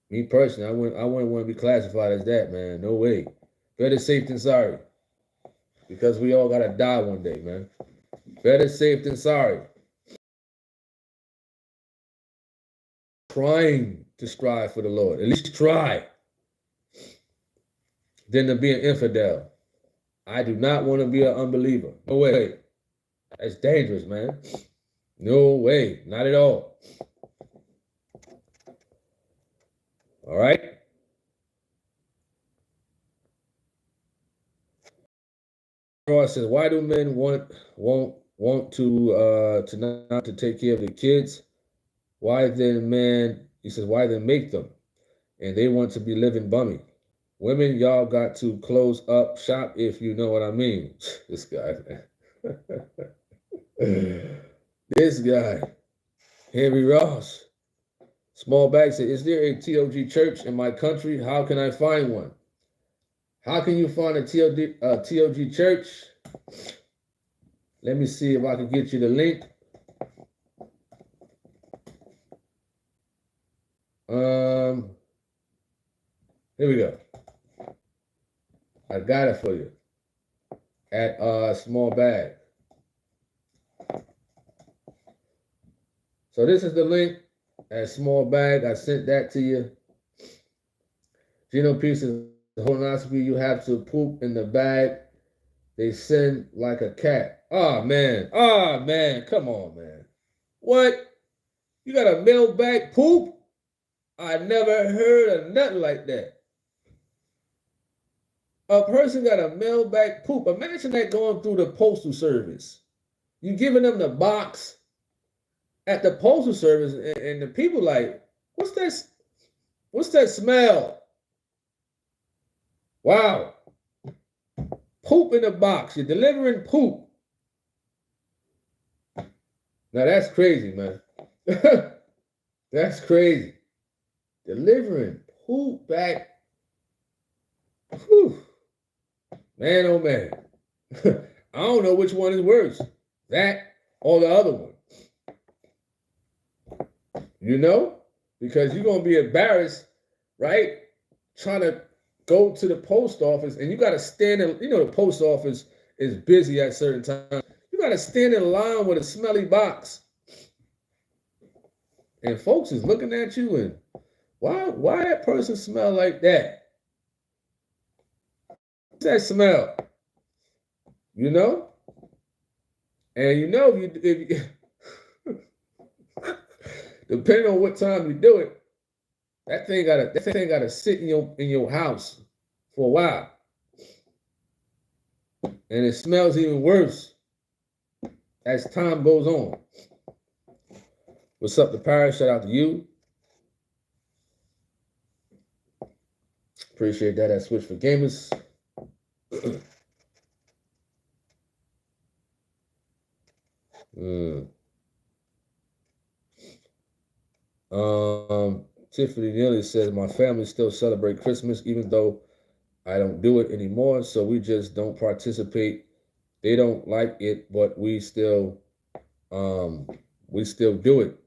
Me personally, I wouldn't want to be classified as that, man. No way. Better safe than sorry. Because we all gotta die one day, man. Better safe than sorry. Trying to strive for the Lord. At least try. Than to be an infidel. I do not want to be an unbeliever. No way. That's dangerous, man. No way. Not at all. All right? Ross says, why do men want to not to take care of the kids? Why then, man? He says, why then make them? And they want to be living bummy. Women, y'all got to close up shop if you know what I mean. This guy, man. This guy, Henry Ross. Small Bag said, is there a TOG church in my country? How can I find one? How can you find a TOG church? Let me see if I can get you the link. Here we go. I got it for you at Small Bag. So this is the link at Small Bag. I sent that to you. Gino Pierce says, colonoscopy, you have to poop in the bag. They send like a cat. Oh, man. Oh, man. Come on, man. What? You got a mailbag poop? I never heard of nothing like that. A person got a mailbag poop. Imagine that going through the postal service. You giving them the box at the postal service, and the people like, what's that? What's that smell? Wow. Poop in a box. You're delivering poop. Now that's crazy, man. That's crazy. Delivering poop back. Whew. Man, oh man. I don't know which one is worse. That or the other one. You know? Because you're going to be embarrassed, right? Trying to go to the post office, and you got to stand in, you know, the post office is busy at certain times. You got to stand in line with a smelly box. And folks is looking at you and why that person smell like that? What's that smell? You know? And you know, if you depending on what time you do it, that thing gotta sit in your house for a while. And it smells even worse as time goes on. What's up, the Paris? Shout out to you. Appreciate that at Switch for Gamers. Tiffany Neely says, my family still celebrate Christmas even though I don't do it anymore, so we just don't participate. They don't like it, but we still do it.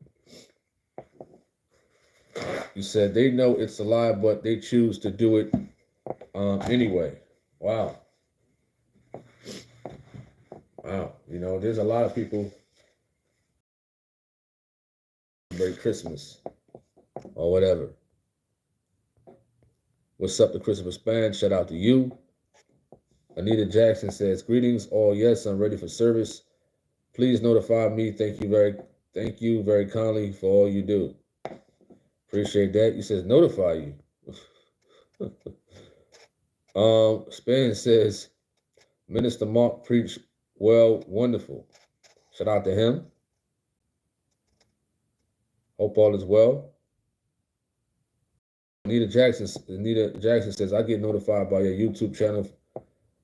You said they know it's a lie, but they choose to do it anyway. Wow. Wow. You know, there's a lot of people celebrate Christmas or whatever. What's up, the Christmas band? Shout out to you. Anita Jackson says, greetings all. Yes, I'm ready for service. Please notify me. Thank you very Thank you very kindly for all you do. Appreciate that. You says notify you. Span says Minister Mark preached well, wonderful. Shout out to him. Hope all is well. Anita Jackson says, I get notified by your YouTube channel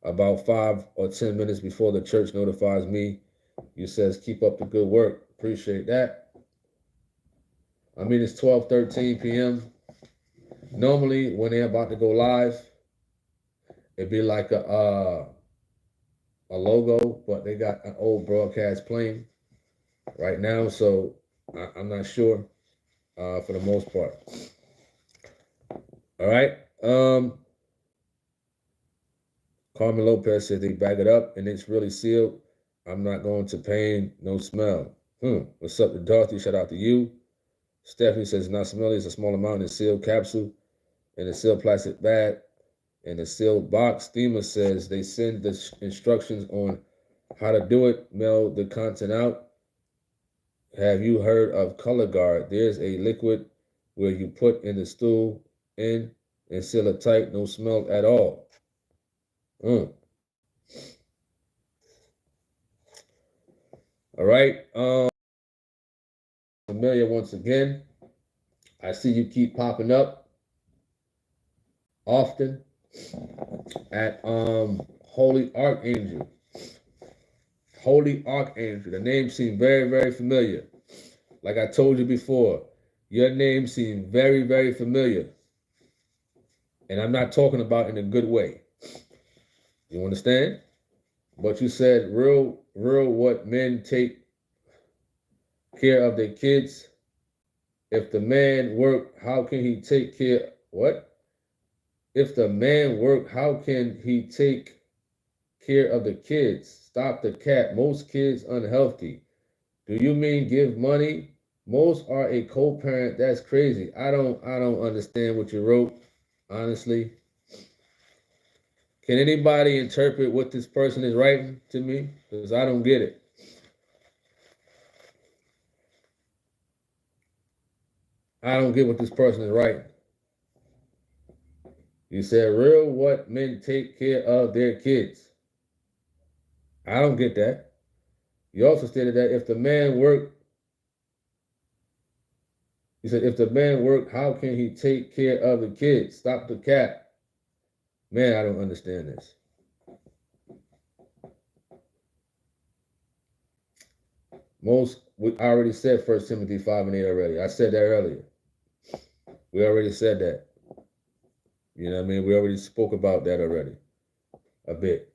about 5 or 10 minutes before the church notifies me. You says, keep up the good work. Appreciate that. I mean, it's 12:13 p.m. Normally, when they're about to go live, it'd be like a logo, but they got an old broadcast playing right now, so I'm not sure for the most part. All right. Carmen Lopez said they bag it up and it's really sealed. I'm not going to pain, no smell. What's up to Dorothy? Shout out to you. Stephanie says not smelly. It's a small amount in a sealed capsule in a sealed plastic bag in a sealed box. Thema says they send the instructions on how to do it. Mail the content out. Have you heard of Color Guard? There's a liquid where you put in the stool in and seal it tight. No smell at all. All right. Familiar once again. I see you keep popping up often at Holy Archangel. Holy Archangel. The name seemed very, very familiar. Like I told you before, your name seemed very, very familiar. And I'm not talking about in a good way. You understand? But you said real what men take care of their kids. If the man work, how can he take care? What? If the man work, how can he take care of the kids? Stop the cat. Most kids unhealthy. Do you mean give money? Most are a co-parent. That's crazy. I don't understand what you wrote, honestly. Can anybody interpret what this person is writing to me? Because I don't get it. I don't get what this person is writing. You said real what men take care of their kids. I don't get that. You also stated that if the man work, you said if the man work, how can he take care of the kids? Stop the cat. Man, I don't understand this. I already said 1 Timothy 5:8 already. I said that earlier. We already said that. You know what I mean? We already spoke about that already a bit.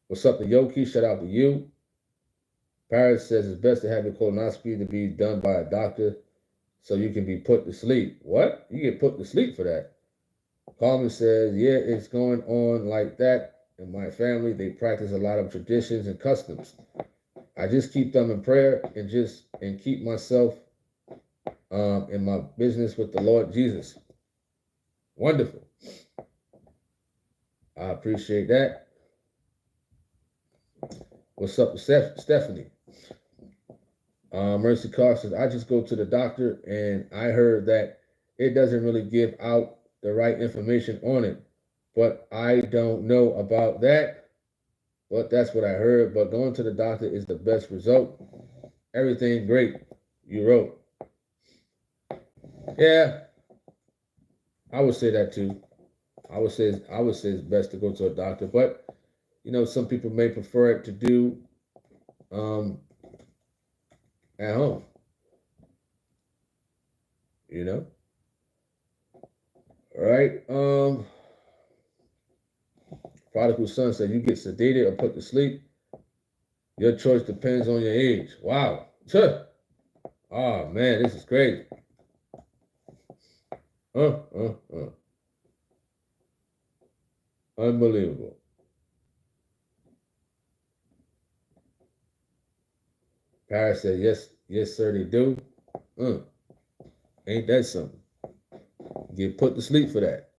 What's up to Yoki? Shout out to you. Paris says it's best to have your colonoscopy to be done by a doctor so you can be put to sleep. What? You get put to sleep for that? Carmen says, yeah, it's going on like that. In my family, they practice a lot of traditions and customs. I just keep them in prayer and keep myself in my business with the Lord Jesus. Wonderful. I appreciate that. What's up with Stephanie? Mercy Carr says, I just go to the doctor and I heard that it doesn't really give out the right information on it. But I don't know about that. But that's what I heard. But going to the doctor is the best result. Everything great, you wrote. Yeah, I would say that too. I would say it's best to go to a doctor. But you know, some people may prefer it to do at home. You know? All right. Prodigal son said you get sedated or put to sleep. Your choice depends on your age. Wow. Oh man, this is crazy. Unbelievable. Paris said yes, sir, they do. Ain't that something? Get put to sleep for that.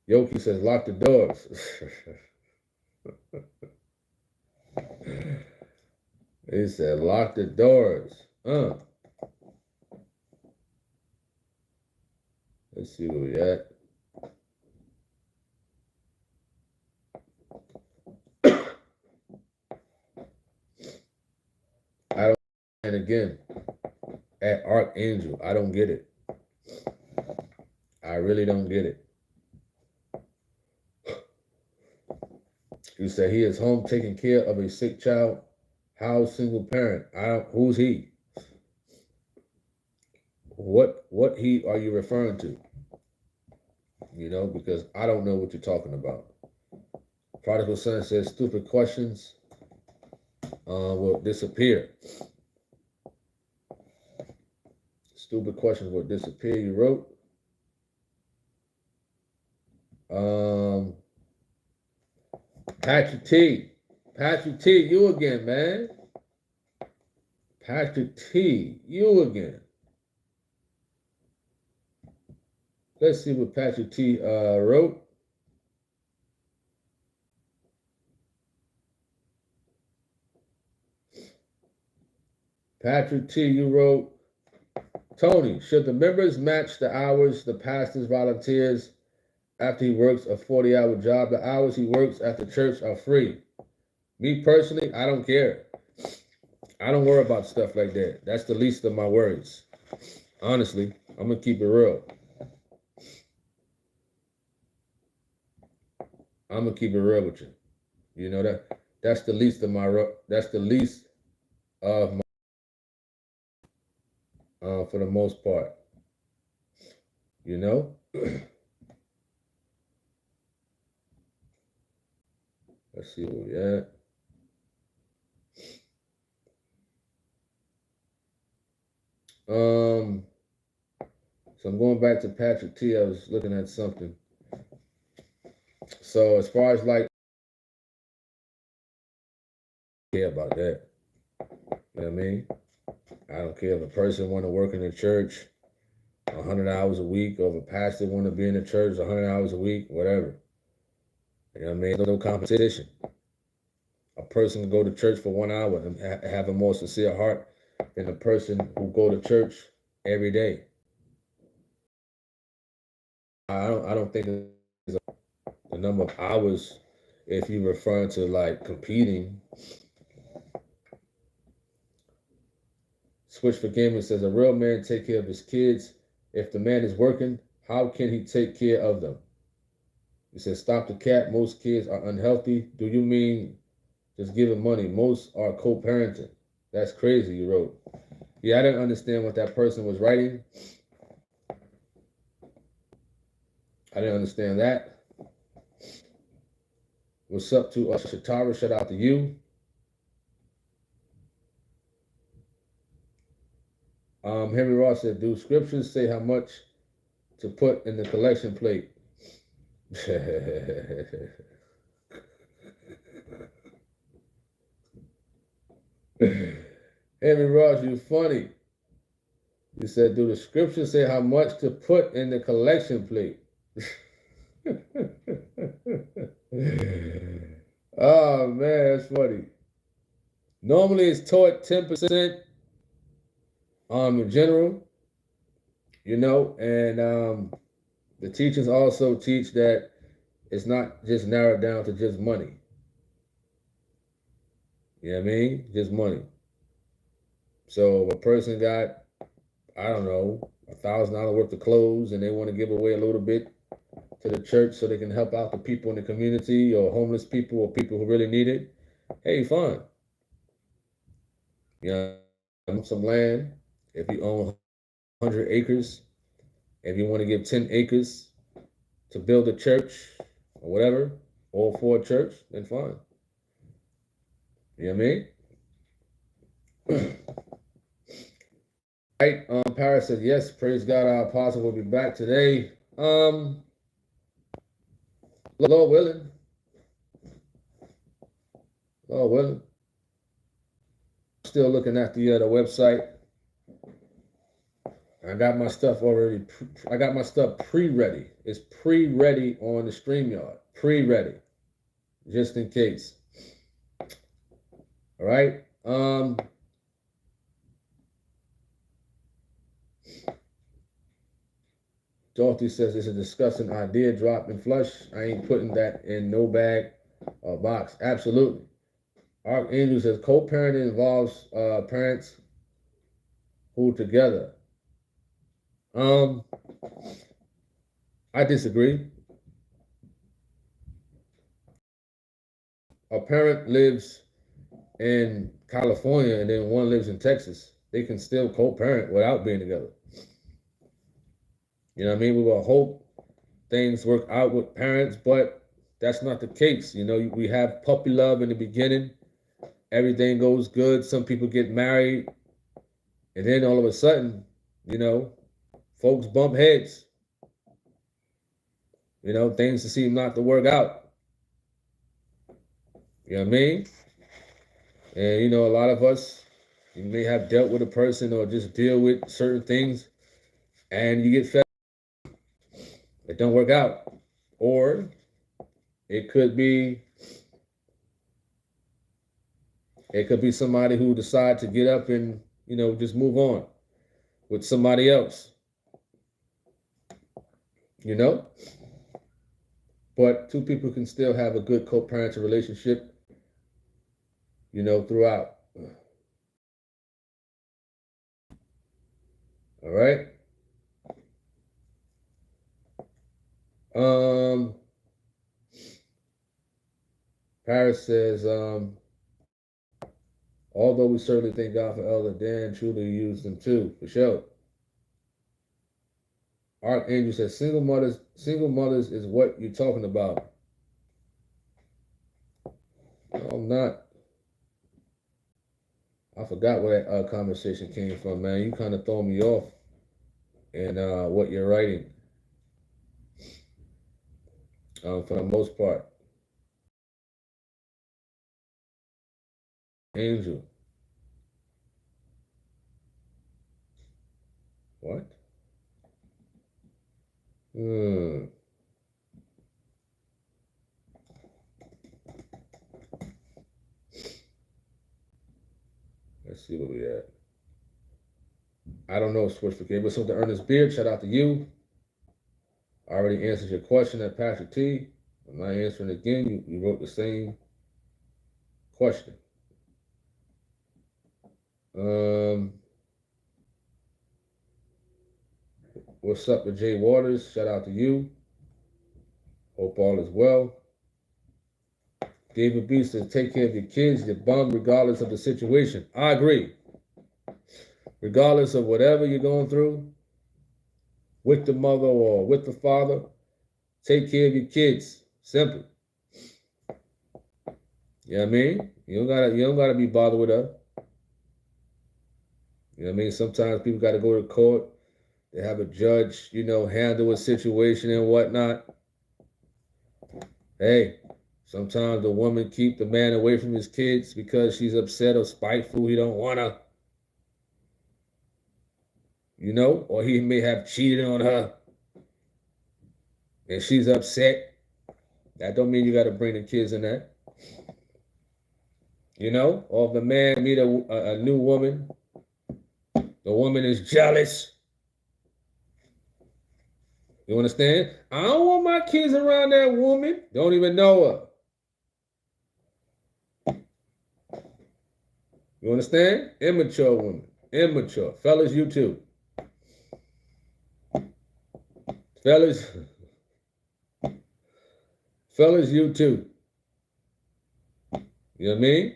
Yoki says lock the doors. They said lock the doors. Let's see where we at. I don't. And again, at Archangel, I don't get it. I really don't get it. You said he is home taking care of a sick child. How single parent? Who's he? What he are you referring to? You know, because I don't know what you're talking about. Prodigal son says stupid questions will disappear. Stupid questions will disappear, you wrote. Patrick T. Patrick T, you again, man. Patrick T, you again. Let's see what Patrick T wrote. Patrick T, you wrote, Tony, should the members match the hours the pastor volunteers after he works a 40-hour job? The hours he works at the church are free. Me personally, I don't care. I don't worry about stuff like that. That's the least of my worries. Honestly, I'm going to keep it real. I'm going to keep it real with you. You know, that's the least of my, that's the least of my, for the most part. You know? Let's see where we at. So I'm going back to Patrick T. I was looking at something. So as far as like, I don't care about that. You know what I mean? I don't care if a person want to work in the church 100 hours a week, or if a pastor want to be in the church 100 hours a week, whatever. You know what I mean? No competition. A person can go to church for 1 hour and have a more sincere heart than a person who go to church every day. I don't think it's the number of hours if you're referring to like competing. Switch for Gaming says a real man take care of his kids. If the man is working, how can he take care of them? He says stop the cap. Most kids are unhealthy. Do you mean just giving money? Most are co-parenting. That's crazy, you wrote. Yeah, I didn't understand what that person was writing. I didn't understand that. What's up to Shatara? Shout out to you. Henry Ross said, do scriptures say how much to put in the collection plate? Henry Ross, you funny. You said, do the scriptures say how much to put in the collection plate? Oh, man, that's funny. Normally, it's taught 10% in general, you know, and the teachers also teach that it's not just narrowed down to just money. You know what I mean? Just money. So if a person got, I don't know, $1,000 worth of clothes and they want to give away a little bit to the church so they can help out the people in the community or homeless people or people who really need it, hey, fine. You know, some land. If you own 100 acres, if you want to give 10 acres to build a church or whatever, or for a church, then fine. You know what I mean? Right. Paris said, yes, praise God, our apostle will be back today. Lord willing. Lord willing. Still looking at the website. I got my stuff already. I got my stuff pre-ready. It's pre-ready on the StreamYard. Pre-ready. Just in case. All right. Dorothy says it's a disgusting idea, drop and flush. I ain't putting that in no bag or box. Absolutely. Archangel says co-parenting involves parents who together. Um, I disagree. A parent lives in California and then one lives in Texas. They can still co-parent without being together. You know what I mean? We will hope things work out with parents, but that's not the case. You know, we have puppy love in the beginning. Everything goes good. Some people get married, and then all of a sudden, you know, folks bump heads. You know, things seem not to work out. You know what I mean? And you know, a lot of us, you may have dealt with a person or just deal with certain things, and you get fed. It don't work out, or it could be somebody who decide to get up and just move on with somebody else. You know, but two people can still have a good co-parenting relationship. Throughout. All right. Paris says, although we certainly thank God for Elder Dan, truly used them too, for sure. Archangel says, single mothers is what you're talking about. No, I'm not. I forgot where that conversation came from, man. You kind of throw me off in what you're writing, for the most part. Angel. What? Let's see where we at. I don't know, Switch for What's up to Ernest Beard? Shout out to you. I already answered your question at Patrick T. I'm not answering again. You wrote the same question. What's up with Jay Waters? Shout out to you. Hope all is well. David B says, take care of your kids, you're bummed regardless of the situation. I agree. Regardless of whatever you're going through, with the mother or with the father, take care of your kids. Simple. You know what I mean? You don't gotta be bothered with her. You know what I mean? Sometimes people gotta go to court. They have a judge, handle a situation and whatnot. Hey, sometimes the woman keep the man away from his kids because she's upset or spiteful. He don't wanna, or he may have cheated on her and she's upset. That don't mean you got to bring the kids in that. Or if the man meet a new woman, the woman is jealous. You understand? I don't want my kids around that woman. Don't even know her. You understand? Immature woman. Immature. Fellas, you too. Fellas, you too. You know what I mean?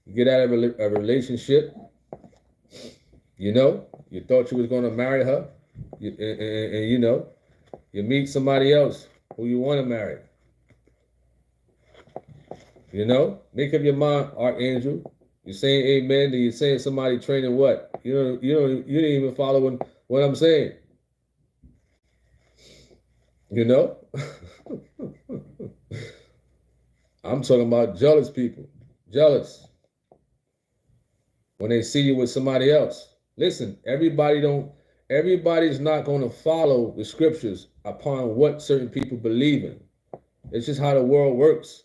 You get out of a relationship, you thought you was going to marry her, and you meet somebody else who you want to marry. Make up your mind, Archangel. You're saying amen, then you're saying somebody training what? You didn't even follow what I'm saying. I'm talking about jealous people. Jealous. When they see you with somebody else. Listen, everybody's not going to follow the scriptures upon what certain people believe in. It's just how the world works.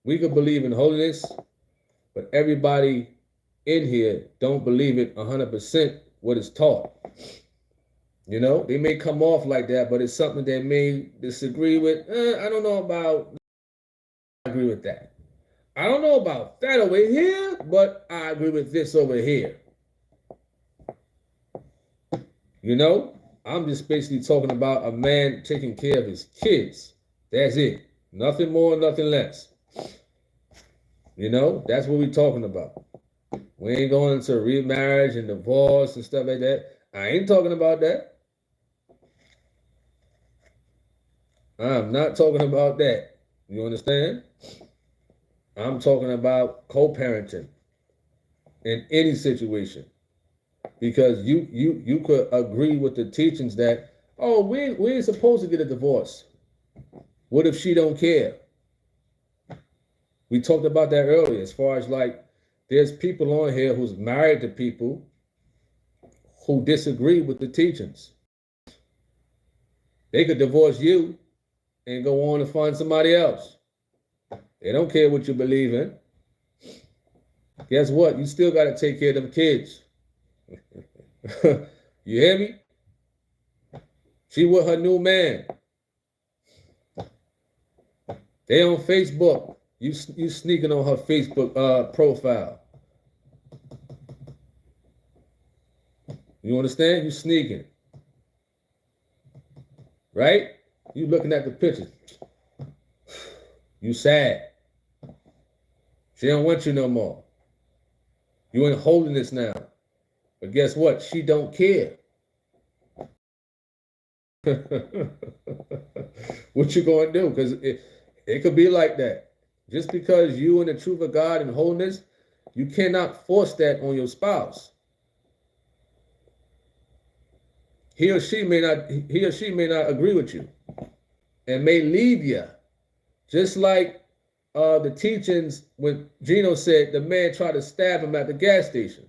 We could believe in holiness, but everybody in here don't believe it 100% what is taught. You know, they may come off like that, but it's something they may disagree with. I don't know about, I agree with that. I don't know about that over here, but I agree with this over here. You know, I'm just basically talking about a man taking care of his kids. That's it. Nothing more, nothing less. You know, that's what we're talking about. We ain't going into remarriage and divorce and stuff like that. I ain't talking about that. I'm not talking about that. You understand? I'm talking about co-parenting in any situation. Because you could agree with the teachings that, oh, we ain't supposed to get a divorce. What if she don't care? We talked about that earlier, as far as like, there's people on here who's married to people who disagree with the teachings. They could divorce you and go on and find somebody else. They don't care what you believe in. Guess what? You still got to take care of them kids. You hear me? She with her new man. They on Facebook. You sneaking on her Facebook profile. You understand? You sneaking. Right? You looking at the pictures. You sad. She don't want you no more. You in holiness now. But guess what? She don't care. What you gonna do? Because it could be like that. Just because you in the truth of God and holiness, you cannot force that on your spouse. He or she may not agree with you and may leave you. Just like the teachings when Gino said the man tried to stab him at the gas station.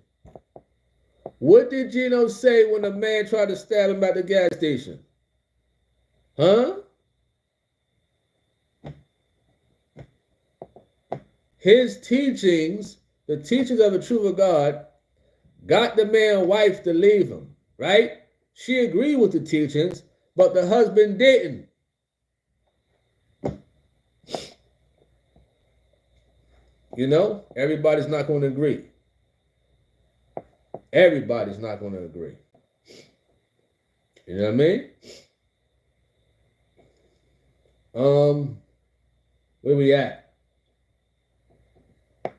What did Gino say when the man tried to stab him at the gas station? Huh? His teachings, the teachings of the truth of God, got the man's wife to leave him, right? She agreed with the teachings, but the husband didn't. You know, everybody's not going to agree. Everybody's not going to agree. You know what I mean? Where we at? Let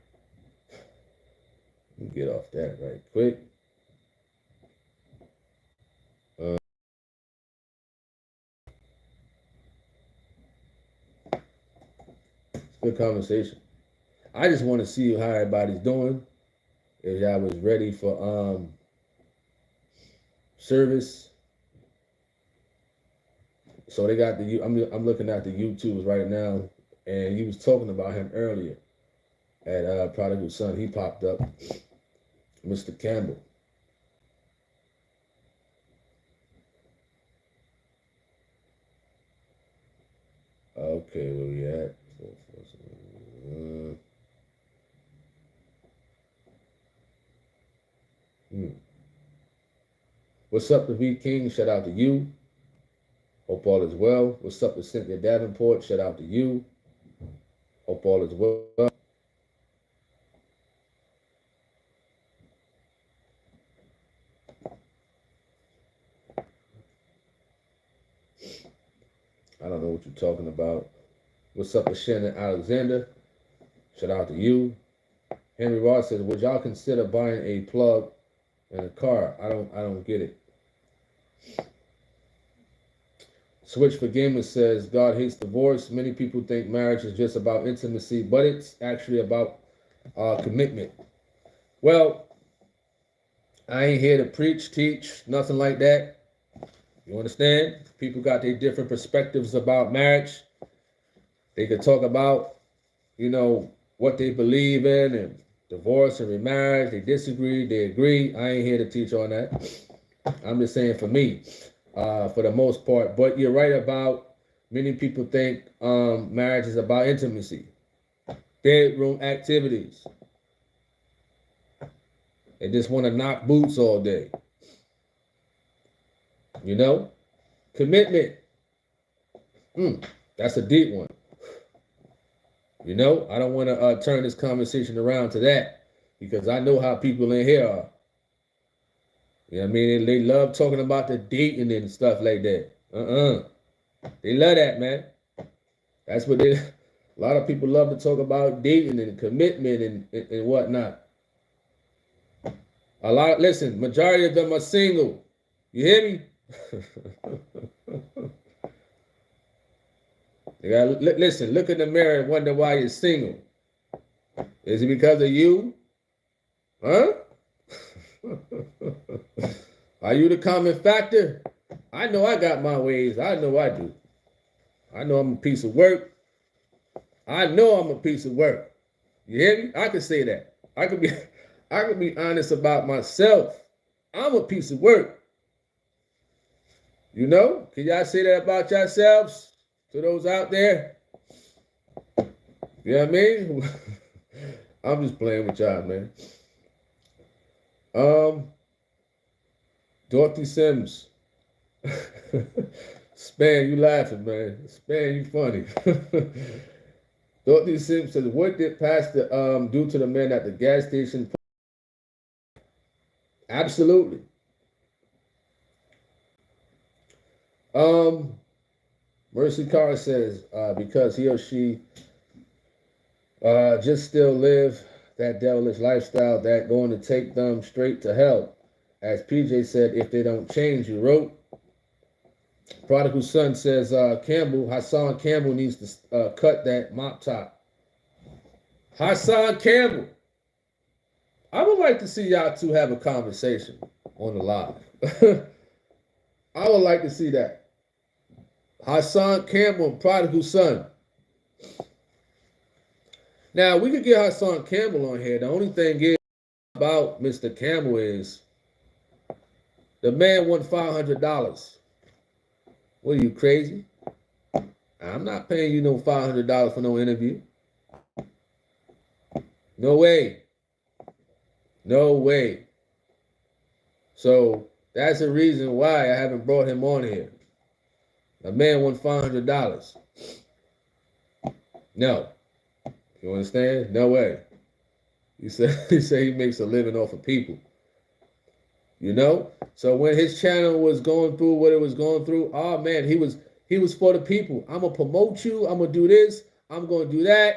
me get off that right quick. Good conversation. I just want to see how everybody's doing. If y'all was ready for service. So they got the I'm looking at the YouTubes right now, and he was talking about him earlier at Prodigal Son. He popped up, Mr. Campbell. Okay, where we at? What's up to V King? Shout out to you. Hope all is well. What's up to Cynthia Davenport? Shout out to you. Hope all is well. I don't know what you're talking about. What's up with Shannon Alexander? Shout out to you. Henry Ross says, would y'all consider buying a plug in a car? I don't get it. Switch for Gamers says, God hates divorce. Many people think marriage is just about intimacy, but it's actually about commitment. Well, I ain't here to preach, teach, nothing like that. You understand? People got their different perspectives about marriage. They could talk about, you know, what they believe in and divorce and remarriage. They disagree, they agree. I ain't here to teach on that. I'm just saying for me, for the most part. But you're right about many people think marriage is about intimacy, bedroom activities. They just want to knock boots all day. You know? Commitment. That's a deep one. You know, I don't want to turn this conversation around to that because I know how people in here are. You know what I mean? They love talking about the dating and stuff like that. They love that, man. That's what they, a lot of people love to talk about dating and commitment and whatnot. Listen, majority of them are single. You hear me? You gotta listen, look in the mirror and wonder why you're single. Is it because of you? Huh? Are you the common factor? I know I got my ways. I know I do. I know I'm a piece of work. I know I'm a piece of work. You hear me? I can say that. I could be honest about myself. I'm a piece of work. You know? Can y'all say that about yourselves? To those out there? You know what I mean? I'm just playing with y'all, man. Dorothy Sims. Span, you laughing, man. Span, you funny. Dorothy Sims says, what did Pastor do to the man at the gas station? Absolutely. Mercy Carr says, because he or she just still live that devilish lifestyle, that going to take them straight to hell. As PJ said, if they don't change, you wrote. Prodigal Son says, Hassan Campbell needs to cut that mop top. Hassan Campbell. I would like to see y'all two have a conversation on the live. I would like to see that. Hassan Campbell, Prodigal Son. Now, we could get Hassan Campbell on here. The only thing is about Mr. Campbell is the man won $500. What are you, crazy? I'm not paying you no $500 for no interview. No way. No way. So that's the reason why I haven't brought him on here. A man won $500. No. You understand? No way. He said he makes a living off of people. You know? So when his channel was going through what it was going through, oh man, he was for the people. I'm gonna promote you, I'm gonna do this, I'm gonna do that.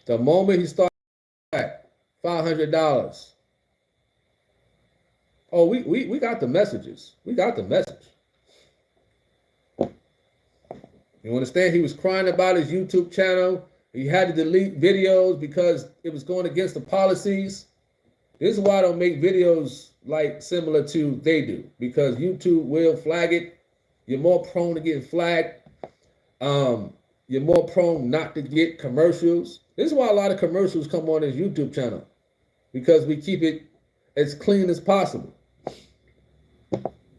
The moment he started $500. Oh, we got the messages. We got the message. You understand? He was crying about his YouTube channel. He had to delete videos because it was going against the policies. This is why I don't make videos like similar to they do, because YouTube will flag it. You're more prone to getting flagged. You're more prone not to get commercials. This is why a lot of commercials come on his YouTube channel, because we keep it as clean as possible.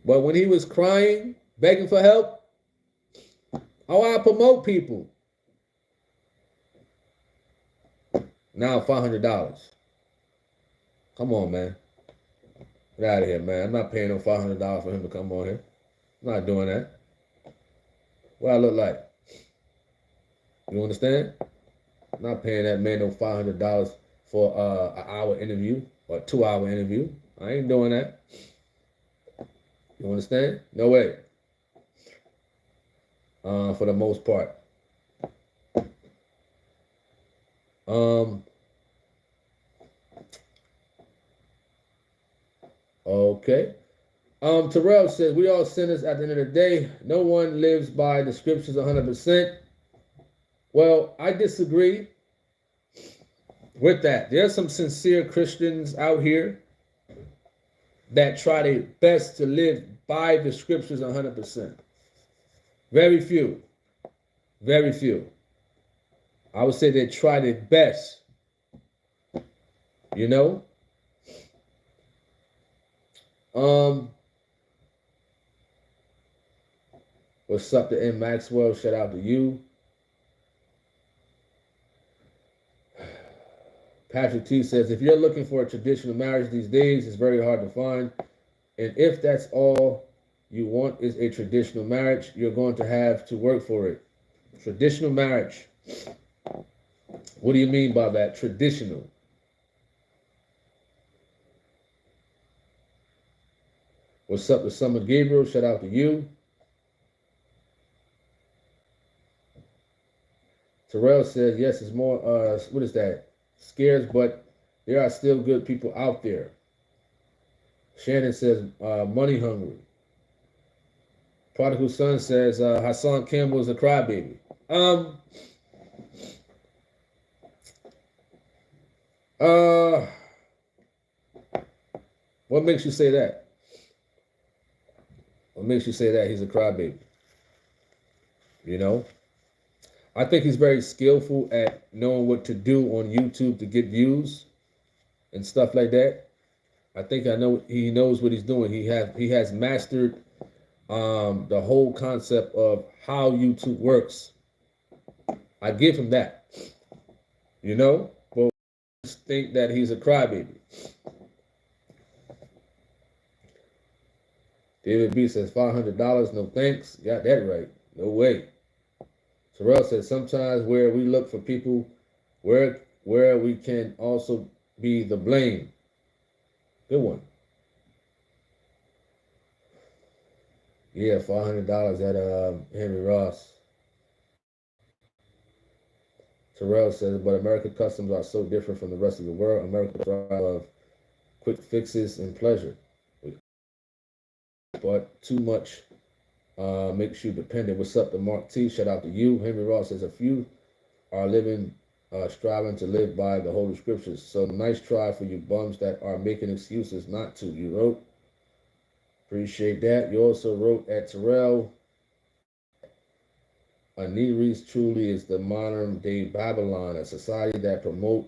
But when he was crying, begging for help, I promote people. Now $500. Come on, man. Get out of here, man. I'm not paying no $500 for him to come on here. I'm not doing that. What I look like? You understand? I'm not paying that man no $500 for an hour interview or a 2-hour interview. I ain't doing that. You understand? No way. For the most part. Okay. Terrell says, we all sinners at the end of the day. No one lives by the scriptures 100%. Well, I disagree with that. There are some sincere Christians out here that try their best to live by the scriptures 100%. Very few. Very few. I would say they try their best. You know? What's up to M. Maxwell? Shout out to you. Patrick T says, if you're looking for a traditional marriage these days, it's very hard to find. And if that's all you want is a traditional marriage, you're going to have to work for it. Traditional marriage. What do you mean by that? Traditional. What's up with Summer Gabriel? Shout out to you. Terrell says, yes, it's more, what is that? Scarce, but there are still good people out there. Shannon says, money hungry. Prodigal Son says, Hassan Campbell is a crybaby. What makes you say that? What makes you say that he's a crybaby? You know? I think he's very skillful at knowing what to do on YouTube to get views and stuff like that. I think he knows what he's doing. He has mastered the whole concept of how YouTube works. I give him that. You know? But I just think that he's a crybaby. David B says $500, no thanks. Got that right. No way. Terrell says sometimes where we look for people where we can also be the blame. Good one. Yeah, $500 at Henry Ross. Terrell says, but American customs are so different from the rest of the world. America thrives of quick fixes and pleasure. But too much makes you dependent. What's up to Mark T? Shout out to you. Henry Ross says, a few are living, striving to live by the Holy Scriptures. So nice try for you bums that are making excuses not to. You wrote. Appreciate that. You also wrote at Terrell, Reese truly is the modern day Babylon, a society that promote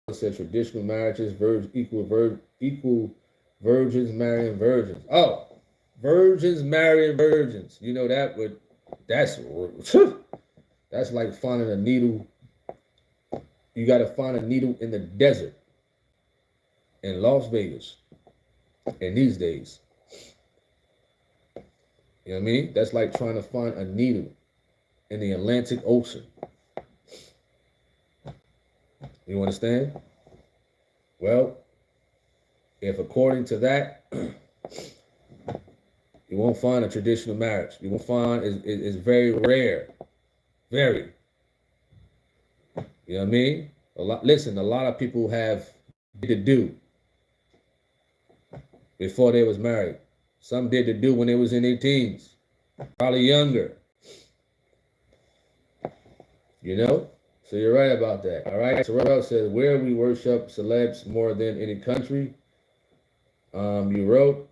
traditional marriages, equal virgins marrying virgins. Oh, virgins marrying virgins. You know that's like finding a needle. You got to find a needle in the desert in Las Vegas in these days. You know what I mean? That's like trying to find a needle in the Atlantic Ocean. You understand? Well, if according to that, you won't find a traditional marriage. You won't find it's very rare. Very. You know what I mean? A lot of people have did the do before they was married. Some did the do when they was in their teens, probably younger. You know? So you're right about that. All right. Terrell says, where we worship celebs more than any country. You wrote.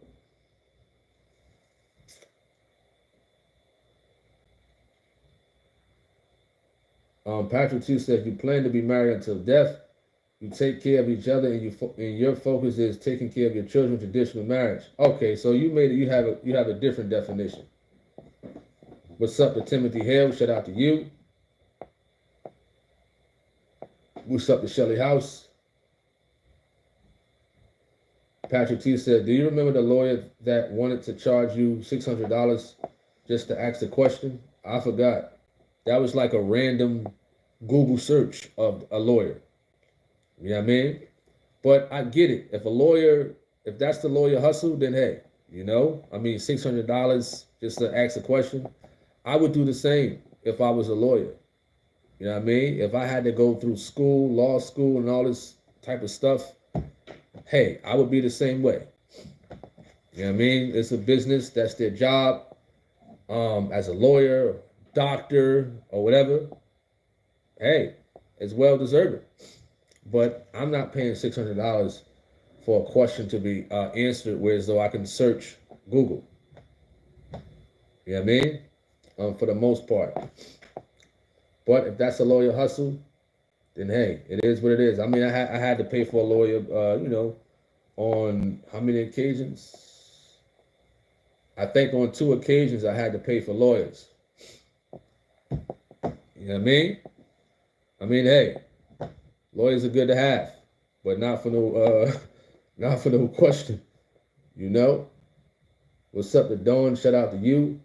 Patrick T says, you plan to be married until death. You take care of each other, and your focus is taking care of your children. Traditional marriage. Okay, so you have a different definition. What's up to Timothy Hale? Shout out to you. What's up to Shelly House? Patrick T said, do you remember the lawyer that wanted to charge you $600 just to ask the question? I forgot. That was like a random Google search of a lawyer. You know what I mean? But I get it. If that's the lawyer hustle, then hey, you know, I mean, $600 just to ask a question. I would do the same if I was a lawyer. You know what I mean? If I had to go through school, law school, and all this type of stuff, hey, I would be the same way. You know what I mean? It's a business. That's their job. As a lawyer, doctor, or whatever, hey, it's well deserved. But I'm not paying $600 for a question to be answered whereas though I can search Google. You know what I mean? For the most part. But if that's a lawyer hustle, then hey, it is what it is. I mean, I had to pay for a lawyer, you know, on how many occasions? I think on 2 occasions I had to pay for lawyers. You know what I mean? I mean, hey, Lawyers are good to have, but not for no not for no question. You know? What's up to Dawn? Shout out to you.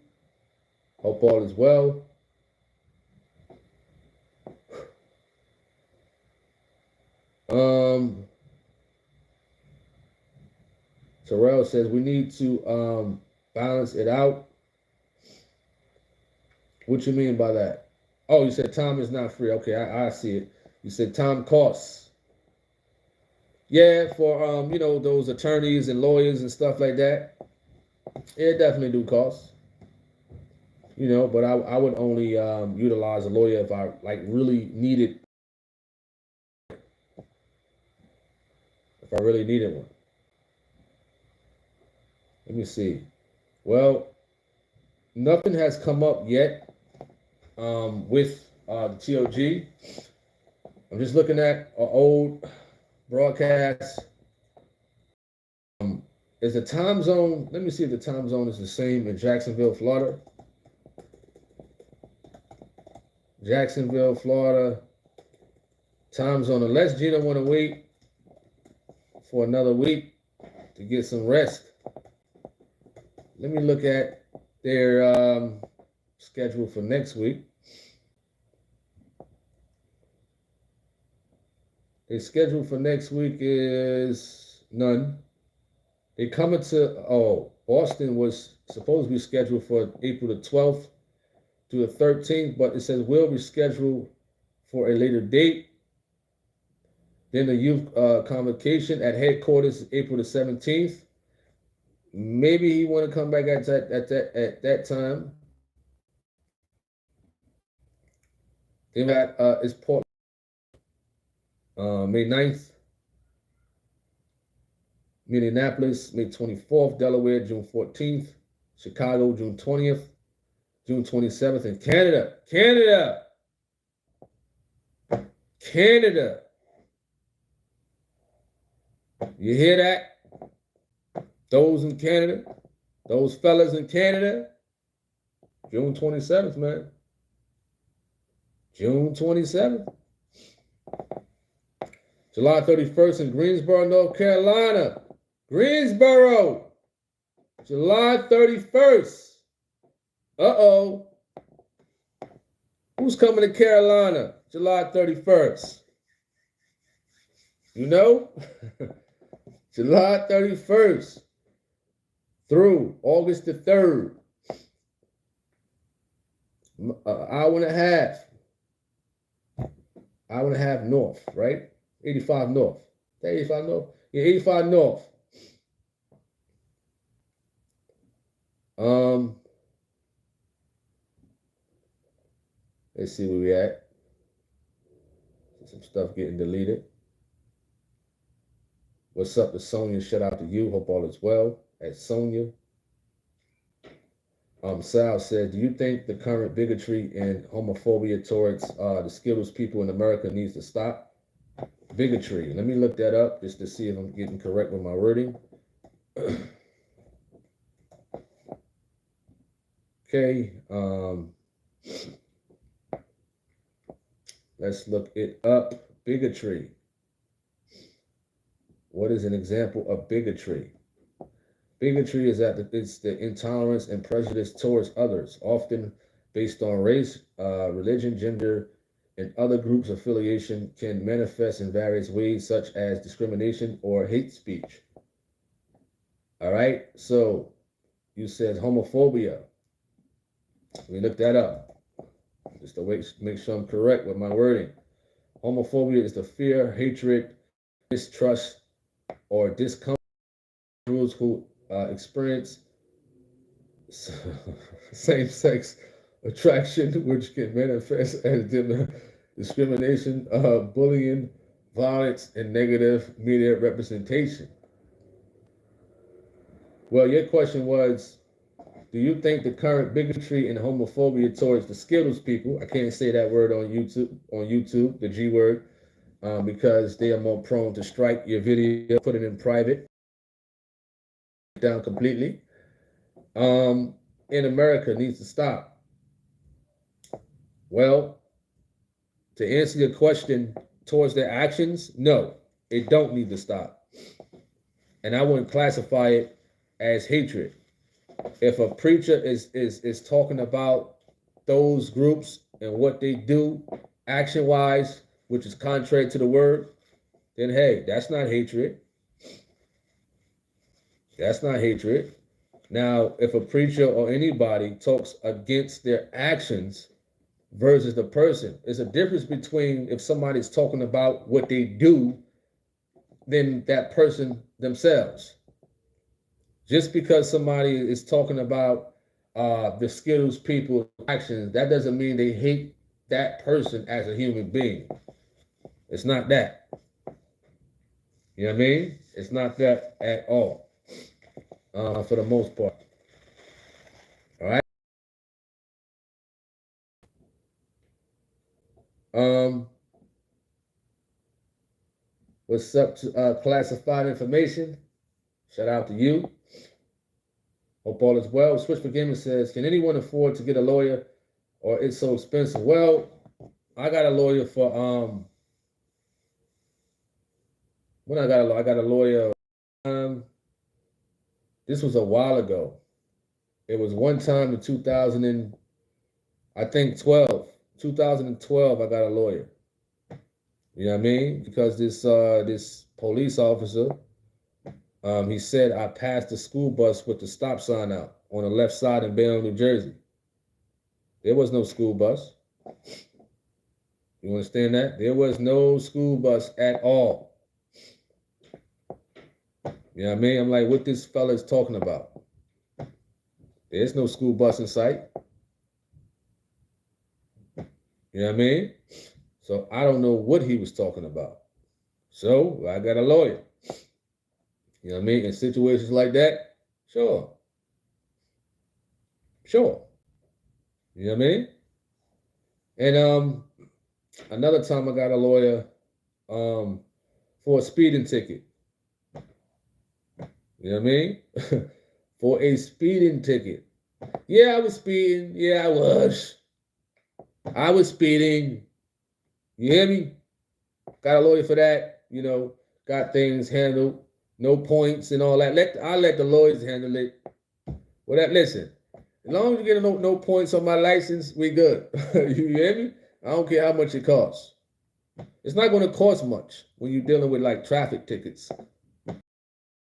Hope all is well. Terrell says we need to balance it out. What you mean by that? Oh, you said time is not free. Okay, I see it. You said time costs. Yeah, for those attorneys and lawyers and stuff like that. It definitely do cost. But I would only utilize a lawyer if I really needed, if I really needed one. Let me see. Well, nothing has come up yet with the TOG. I'm just looking at an old broadcast. Is the time zone, let me see if the time zone is the same in Jacksonville, Florida. Jacksonville, Florida. Time zone, unless Gina want to wait for another week to get some rest. Let me look at their schedule for next week. Their schedule for next week is none. They coming to, Boston was supposed to be scheduled for April the 12th to the 13th, but it says will be scheduled for a later date. Then the youth convocation at headquarters April the 17th. Maybe he want to come back at that time. Then that is Portland, May 9th. Minneapolis, May 24th. Delaware, June 14th. Chicago, June 20th. June 27th. And Canada. You hear that? Those in Canada, those fellas in Canada, June 27th, man. June 27th. July 31st in Greensboro, North Carolina. Greensboro, July 31st. Uh-oh. Who's coming to Carolina, July 31st? You know? July 31st through August the 3rd. An hour and a half. Hour and a half north, right? 85 north. 85 north? Yeah, 85 north. Let's see where we at. Some stuff getting deleted. What's up to Sonia? Shout out to you. Hope all is well. At Sonia. Sal said, do you think the current bigotry and homophobia towards the Skittles people in America needs to stop? Bigotry. Let me look that up just to see if I'm getting correct with my wording. Okay. Let's look it up. Bigotry. What is an example of bigotry? Bigotry is it's the intolerance and prejudice towards others, often based on race, religion, gender, and other groups' affiliation, can manifest in various ways, such as discrimination or hate speech. All right, so you said homophobia. Let me look that up, just to make sure I'm correct with my wording. Homophobia is the fear, hatred, distrust, or discomfort of those who experience same-sex attraction, which can manifest as discrimination, bullying, violence, and negative media representation. Well, your question was, do you think the current bigotry and homophobia towards the Skittles people, I can't say that word on YouTube, the G word, because they are more prone to strike your video, put it in private, down completely, in America needs to stop? Well, to answer your question towards their actions, no, it don't need to stop. And I wouldn't classify it as hatred. If a preacher is talking about those groups and what they do action wise, which is contrary to the word, then hey, that's not hatred. That's not hatred. Now, if a preacher or anybody talks against their actions versus the person, there's a difference between if somebody's talking about what they do than that person themselves. Just because somebody is talking about the Skittles people's actions, that doesn't mean they hate that person as a human being. It's not that. You know what I mean? It's not that at all, for the most part. All right. What's up to classified information? Shout out to you. Hope all is well. Switch for Gaming says, can anyone afford to get a lawyer or it's so expensive? Well, I got a lawyer for when I got a lawyer. This was a while ago. It was one time in 2012. I got a lawyer. You know what I mean? Because this police officer, he said I passed the school bus with the stop sign out on the left side in Bayonne, New Jersey. There was no school bus. You understand that? There was no school bus at all. You know what I mean? I'm like, what this fella is talking about? There's no school bus in sight. You know what I mean? So I don't know what he was talking about. So I got a lawyer. You know what I mean? In situations like that, sure. Sure. You know what I mean? And another time I got a lawyer for a speeding ticket. You know what I mean? For a speeding ticket. Yeah, I was speeding. Yeah, I was. I was speeding. You hear me? Got a lawyer for that. You know, got things handled. No points and all that. I'll let the lawyers handle it. Well, listen. As long as you get no points on my license, we good. You hear me? I don't care how much it costs. It's not going to cost much when you're dealing with like traffic tickets.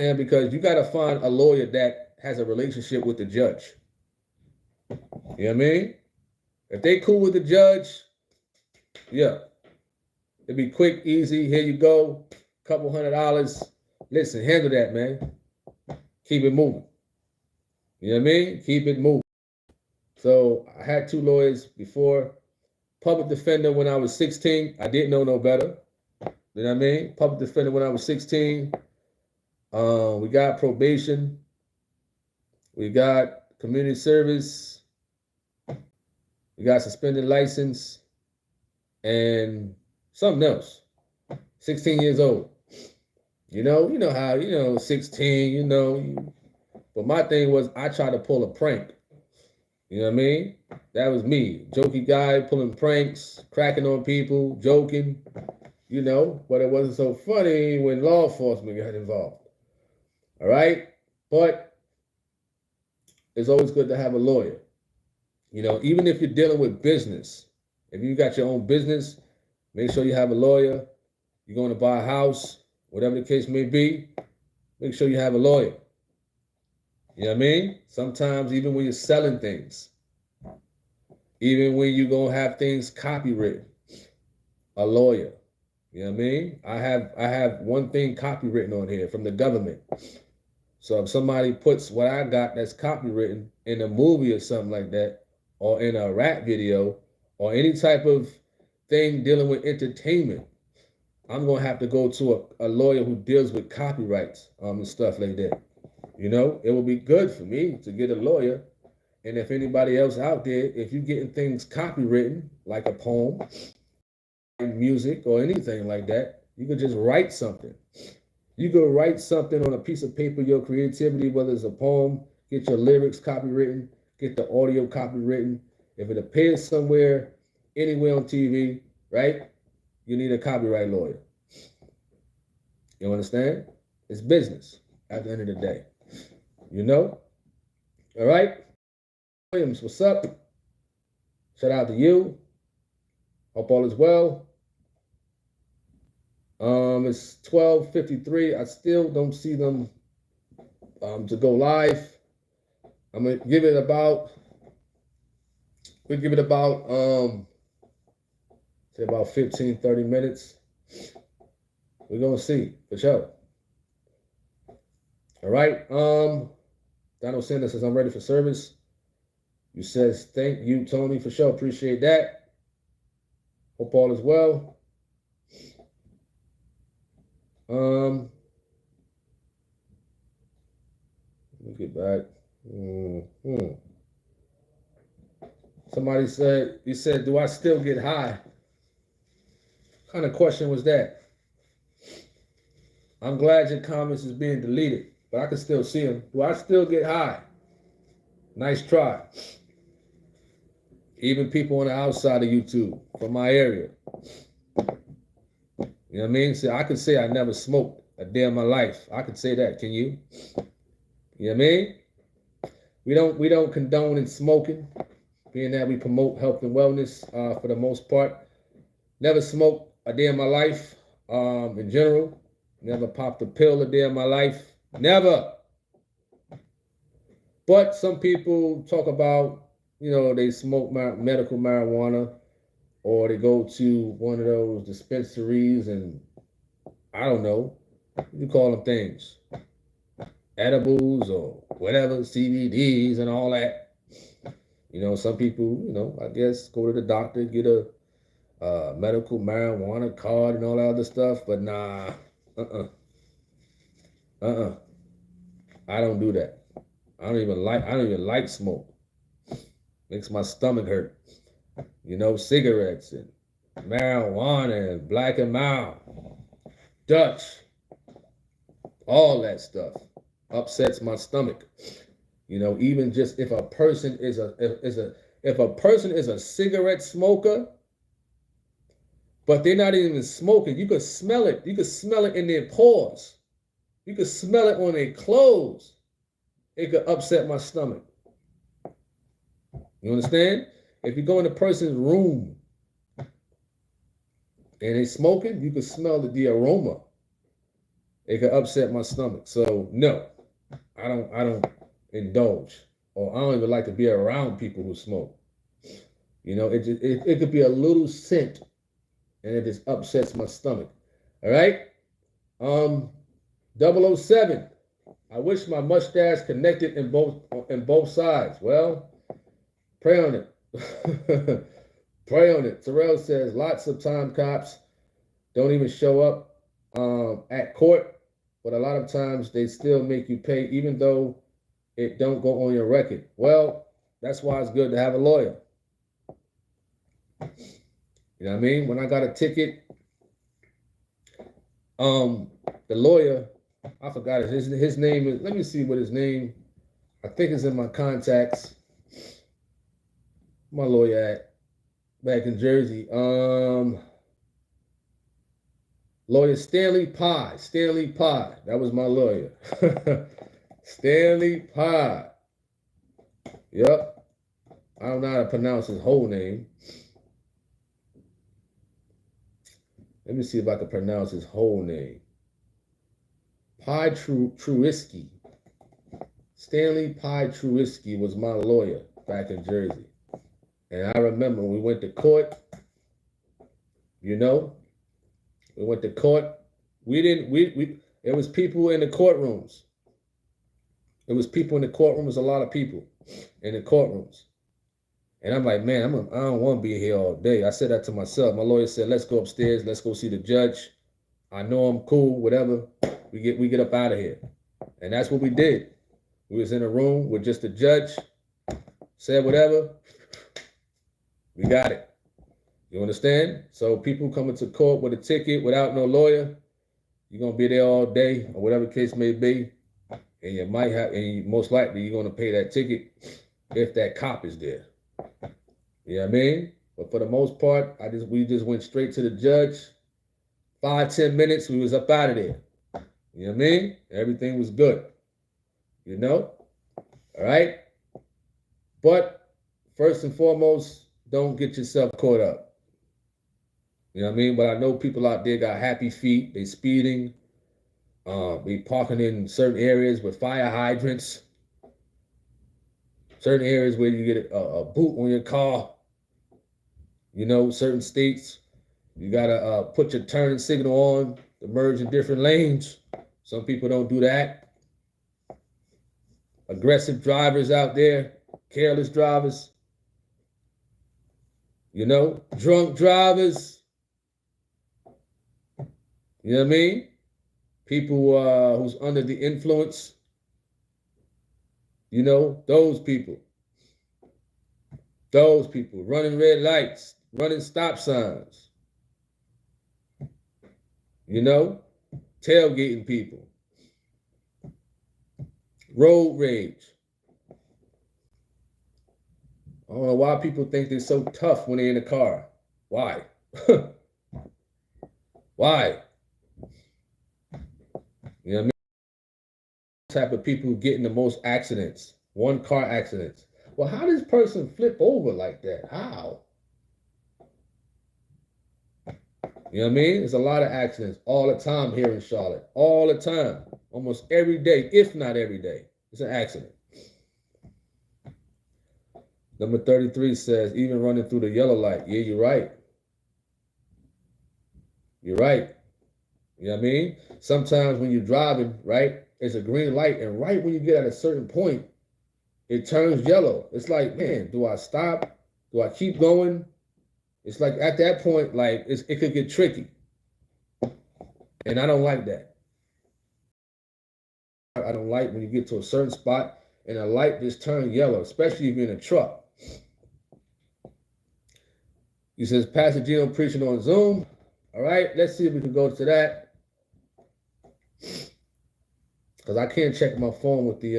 And because you got to find a lawyer that has a relationship with the judge. You know what I mean? If they cool with the judge, yeah. It'd be quick, easy. Here you go. Couple $100. Listen, handle that, man. Keep it moving. You know what I mean? Keep it moving. So I had 2 lawyers before. Public defender when I was 16. I didn't know no better. You know what I mean? Public defender when I was 16. We got probation. We got community service. We got suspended license. And something else. 16 years old. You know how, 16, But my thing was I tried to pull a prank. You know what I mean? That was me. Jokey guy, pulling pranks, cracking on people, joking, but it wasn't so funny when law enforcement got involved. All right? But it's always good to have a lawyer. Even if you're dealing with business, if you got your own business, make sure you have a lawyer. You're going to buy a house, whatever the case may be, make sure you have a lawyer. You know what I mean? Sometimes even when you're selling things, even when you're going to have things copywritten, a lawyer. You know what I mean? I have one thing copywritten on here from the government. So if somebody puts what I got that's copywritten in a movie or something like that, or in a rap video, or any type of thing dealing with entertainment, I'm going to have to go to a lawyer who deals with copyrights and stuff like that. It would be good for me to get a lawyer. And if anybody else out there, if you're getting things copywritten, like a poem, music, or anything like that, you could just write something. You could write something on a piece of paper, your creativity, whether it's a poem, get your lyrics copywritten, get the audio copywritten. If it appears somewhere, anywhere on TV, right? you need a copyright lawyer. You understand? It's business at the end of the day. You know? All right? Williams, what's up? Shout out to you. Hope all is well. It's 12:53. I still don't see them to go live. I'm gonna give it about. We'll give it about say about 15, 30 minutes. We're gonna see for sure. All right. Donald Sanders says I'm ready for service. You says thank you, Tony, for sure. Appreciate that. Hope all is well. Let me get back. Somebody said, you said, do I still get high? What kind of question was that? I'm glad your comments is being deleted, but I can still see them. Do I still get high? Nice try. Even people on the outside of YouTube from my area. You know what I mean? So I could say I never smoked a day in my life. I could say that. Can you? You know what I mean? We don't condone in smoking, being that we promote health and wellness for the most part. Never smoked a day in my life in general. Never popped a pill a day in my life. Never. But some people talk about, you know, they smoke medical marijuana, or they go to one of those dispensaries and I don't know, you call them things, edibles or whatever, CBDs and all that. You know, some people, you know, I guess go to the doctor, get a medical marijuana card and all that other stuff, but nah, I don't do that. I don't even like smoke. Makes my stomach hurt. You know, cigarettes and marijuana and Black and Mild, Dutch, all that stuff upsets my stomach. You know, even just if a person is a cigarette smoker, but they're not even smoking, you could smell it. You could smell it in their pores. You could smell it on their clothes. It could upset my stomach. You understand? If you go in a person's room and they smoking, you can smell the aroma. It could upset my stomach. So no, I don't indulge, or I don't even like to be around people who smoke. You know, it could be a little scent, and it just upsets my stomach. All right. 007. I wish my mustache connected in both sides. Well, pray on it. Pray on it. Terrell says lots of time cops don't even show up at court, but a lot of times they still make you pay even though it don't go on your record. Well, that's why it's good to have a lawyer. You know what I mean? When I got a ticket, the lawyer, I forgot it. His name is, let me see what his name, I think it's in my contacts. My lawyer at back in Jersey. Lawyer Stanley Pye. Stanley Pye. That was my lawyer. Stanley Pye. Yep. I don't know how to pronounce his whole name. Let me see if I can pronounce his whole name. Pye Truiski. Stanley Pye Truiski was my lawyer back in Jersey. And I remember we went to court, you know, we went to court. It was people in the courtrooms. It was people in the courtrooms, a lot of people in the courtrooms. And I'm like, man, I don't want to be here all day. I said that to myself. My lawyer said, let's go upstairs. Let's go see the judge. I know I'm cool, whatever. We get up out of here. And that's what we did. We was in a room with just the judge, said whatever. We got it. You understand? So people coming to court with a ticket without no lawyer, you're going to be there all day or whatever the case may be. And you might have, and most likely you're going to pay that ticket if that cop is there. You know what I mean? But for the most part, we just went straight to the judge. 5-10 minutes, we was up out of there. You know what I mean? Everything was good. You know? All right? But first and foremost, don't get yourself caught up. You know what I mean? But I know people out there got happy feet. They speeding. They parking in certain areas with fire hydrants. Certain areas where you get a boot on your car. You know, certain states, you got to put your turn signal on to merge in different lanes. Some people don't do that. Aggressive drivers out there, careless drivers. You know, drunk drivers. You know what I mean? People who's under the influence. You know, those people. Those people running red lights, running stop signs. You know, tailgating people. Road rage. I don't know why people think they're so tough when they're in the car. Why? Why? You know what I mean? Type of people who get in the most accidents, one car accidents. Well, how does this person flip over like that? How? You know what I mean? There's a lot of accidents all the time here in Charlotte. All the time. Almost every day, if not every day. It's an accident. Number 33 says, even running through the yellow light. Yeah, you're right. You're right. You know what I mean? Sometimes when you're driving, right, it's a green light, and right when you get at a certain point, it turns yellow. It's like, man, do I stop? Do I keep going? It's like at that point, like it could get tricky. And I don't like that. I don't like when you get to a certain spot and a light just turns yellow, especially if you're in a truck. He says, Pastor Gino preaching on Zoom. All right, let's see if we can go to that. Because I can't check my phone with the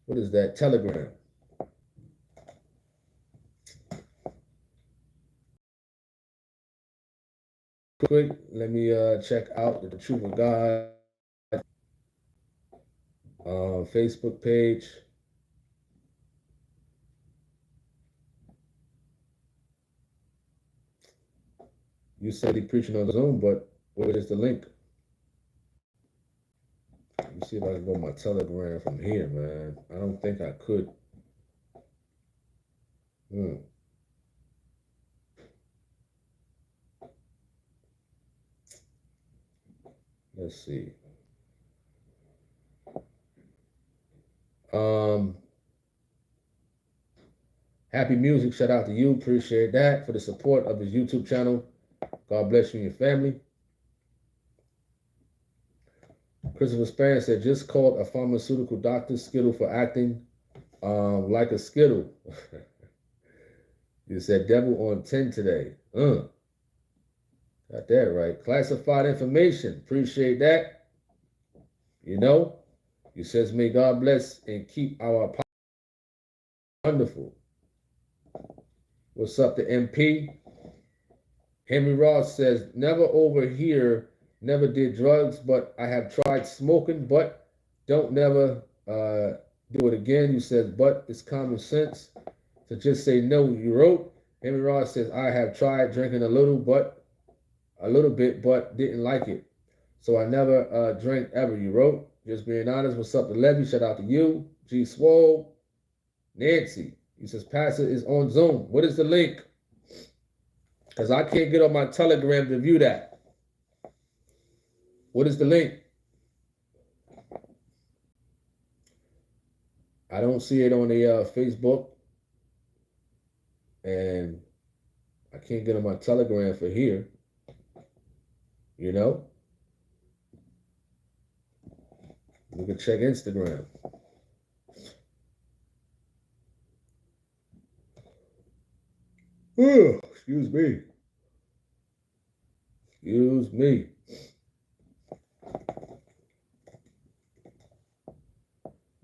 what is that? Telegram. Quick, let me check out the Truth of God Facebook page. You said he preaching on Zoom, but where is the link? Let me see if I can go to my Telegram from here, man. I don't think I could. Let's see. Happy Music, shout out to you. Appreciate that for the support of his YouTube channel. God bless you and your family. Christopher Span said, just called a pharmaceutical doctor Skittle for acting like a Skittle. You said devil on 10 today. Got that right. Classified information. Appreciate that. You know, he says, may God bless and keep our wonderful. What's up, the MP? Henry Ross says, never over here, never did drugs, but I have tried smoking, but don't never do it again. You says, but it's common sense to just say no. You wrote, Henry Ross says, I have tried drinking a little bit, but didn't like it. So I never drank ever. You wrote, just being honest. What's up to Levy? Shout out to you. G Swole. Nancy. He says, Pastor is on Zoom. What is the link? Because I can't get on my Telegram to view that. What is the link? I don't see it on the Facebook. And I can't get on my Telegram for here. You know? We can check Instagram. Oh, excuse me. Excuse me.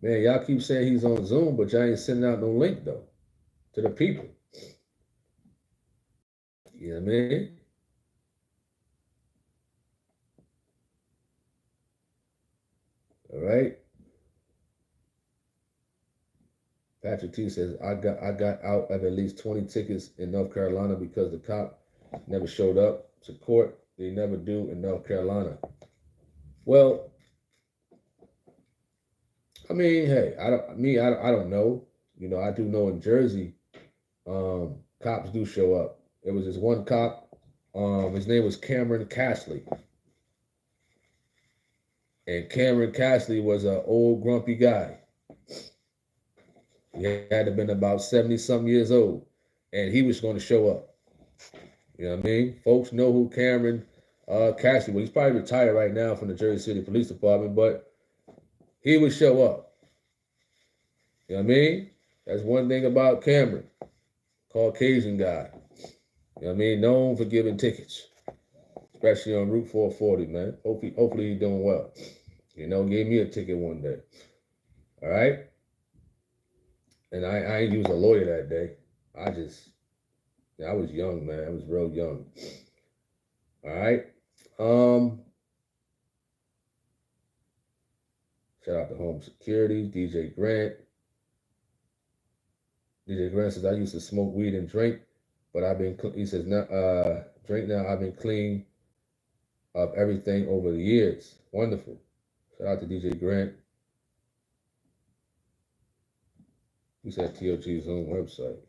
Man, y'all keep saying he's on Zoom, but y'all ain't sending out no link, though, to the people. You know what I mean? All right. Patrick T says, I got out of at least 20 tickets in North Carolina because the cop never showed up to court. They never do in North Carolina. Well, I mean, hey, I don't know. You know, I do know in Jersey, cops do show up. There was this one cop. His name was Cameron Cashley, and Cameron Cashley was an old grumpy guy. He had to have been about 70 some years old, and he was going to show up. You know what I mean? Folks know who Cameron Cashley was. He's probably retired right now from the Jersey City Police Department, but he would show up. You know what I mean? That's one thing about Cameron, Caucasian guy. You know what I mean? Known for giving tickets, especially on Route 440, man. Hopefully he's doing well. You know, gave me a ticket one day. All right? And I ain't used a lawyer that day. I was young, man. I was real young. All right? Shout out to Home Security, DJ Grant. DJ Grant says, I used to smoke weed and drink, but he says, drink now, I've been clean of everything over the years. Wonderful. Shout out to DJ Grant. He said TOG's own website.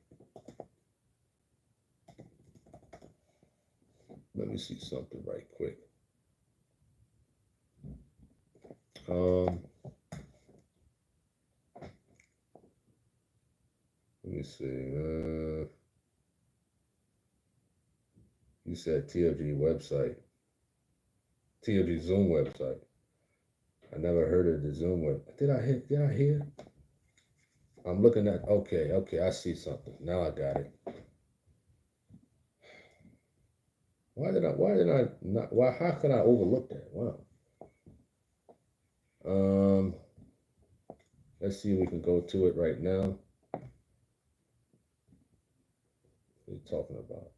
Let me see something right quick. Let me see. You said TOG website. TOG Zoom website. I never heard of the Zoom web. Did I hear? I'm looking at, okay, I see something. Now I got it. How could I overlook that? Wow. Let's see if we can go to it right now. What are you talking about?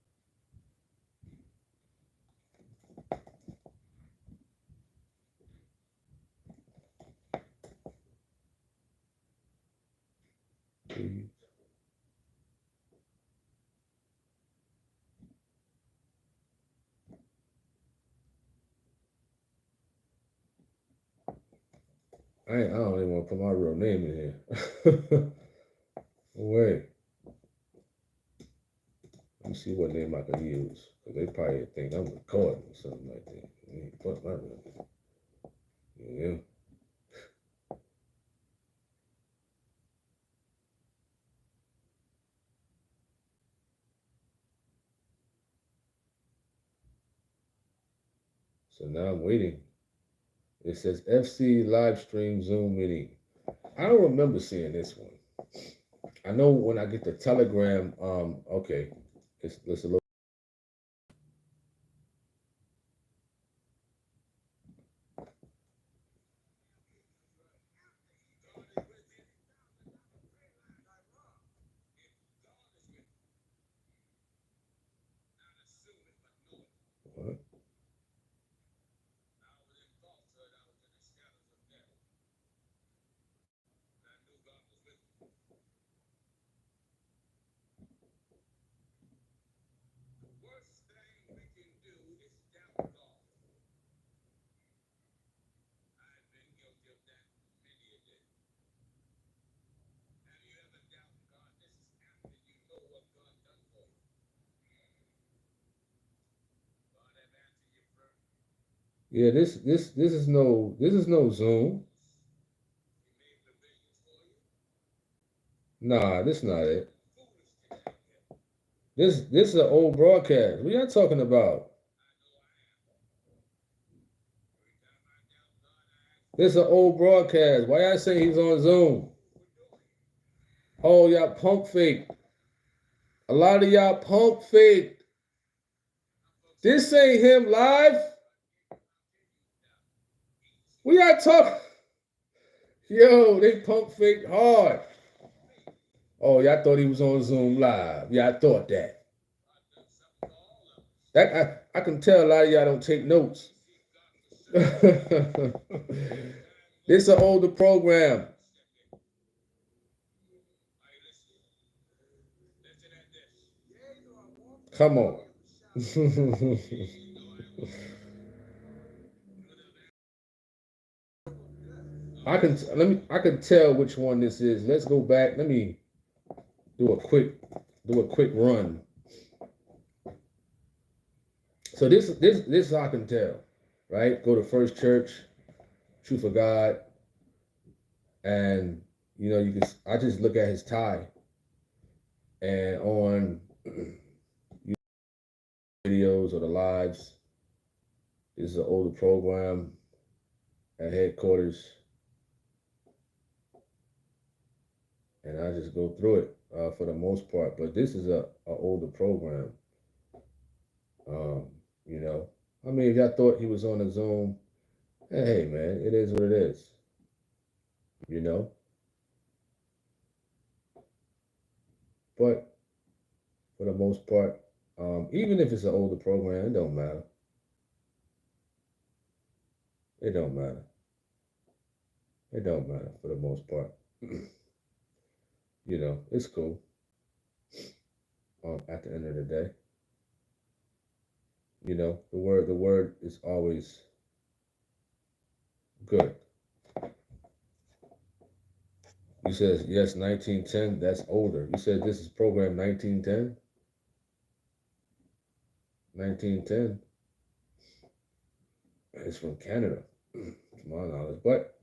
Please. I don't even want to put my real name in here. Wait. Let me see what name I can use. Because they probably think I'm recording or something like that. I ain't put my real name. Yeah. So now I'm waiting. It says FC live stream Zoom meeting. I don't remember seeing this one. I know when I get the Telegram, okay, it's a little. What? Yeah, this is no Zoom. Nah, this not it. This is an old broadcast. What y'all talking about? This is an old broadcast. Why y'all saying he's on Zoom? Oh, y'all pump fake. A lot of y'all pump fake. This ain't him live. We y'all talking? Yo, they pump fake hard. Oh, y'all thought he was on Zoom live. Yeah, I thought that. I can tell a lot of y'all don't take notes. This is an older program. Come on. I can tell which one this is. Let's go back. Let me do a quick run. So this I can tell, right? Go to First Church, Truth of God, and you can. I just look at his tie, and on videos or the lives, this is an older program at headquarters, and I just go through it for the most part. But this is a older program. I mean, if y'all thought he was on a Zoom, hey man, it is what it is. But for the most part, even if it's an older program, it don't matter. It don't matter. It don't matter for the most part. It's cool. At the end of the day, the word is always good. You said yes, 1910. That's older. You said this is program 1910. 1910. It's from Canada, to my knowledge. But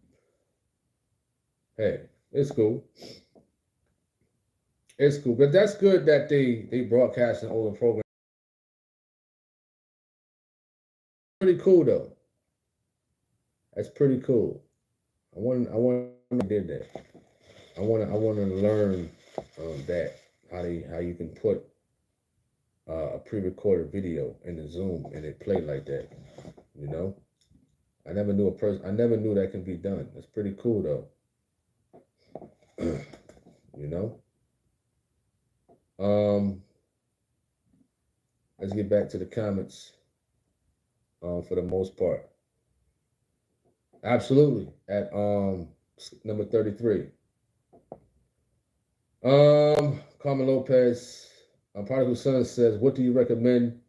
hey, it's cool. It's cool. But that's good that they broadcast an older program. Pretty cool though. That's pretty cool. I want to did that. I want to learn that how you can put a pre-recorded video in the Zoom and it play like that. I never knew I never knew that can be done. That's pretty cool though. Let's get back to the comments. For the most part, absolutely. At number 33, Carmen Lopez, Prodigal Son says, "What do you recommend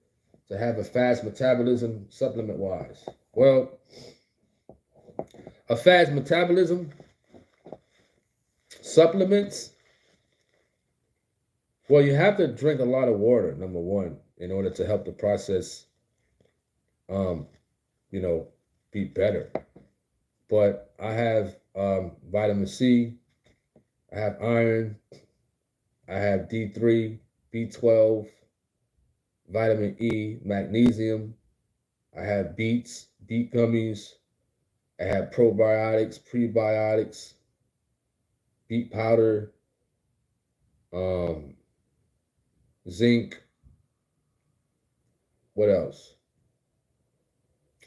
to have a fast metabolism supplement wise?" Well, a fast metabolism supplements. Well, you have to drink a lot of water, number one, in order to help the process, be better. But I have vitamin C, I have iron, I have D3, B12, vitamin E, magnesium, I have beet gummies, I have probiotics, prebiotics, beet powder, zinc. What else?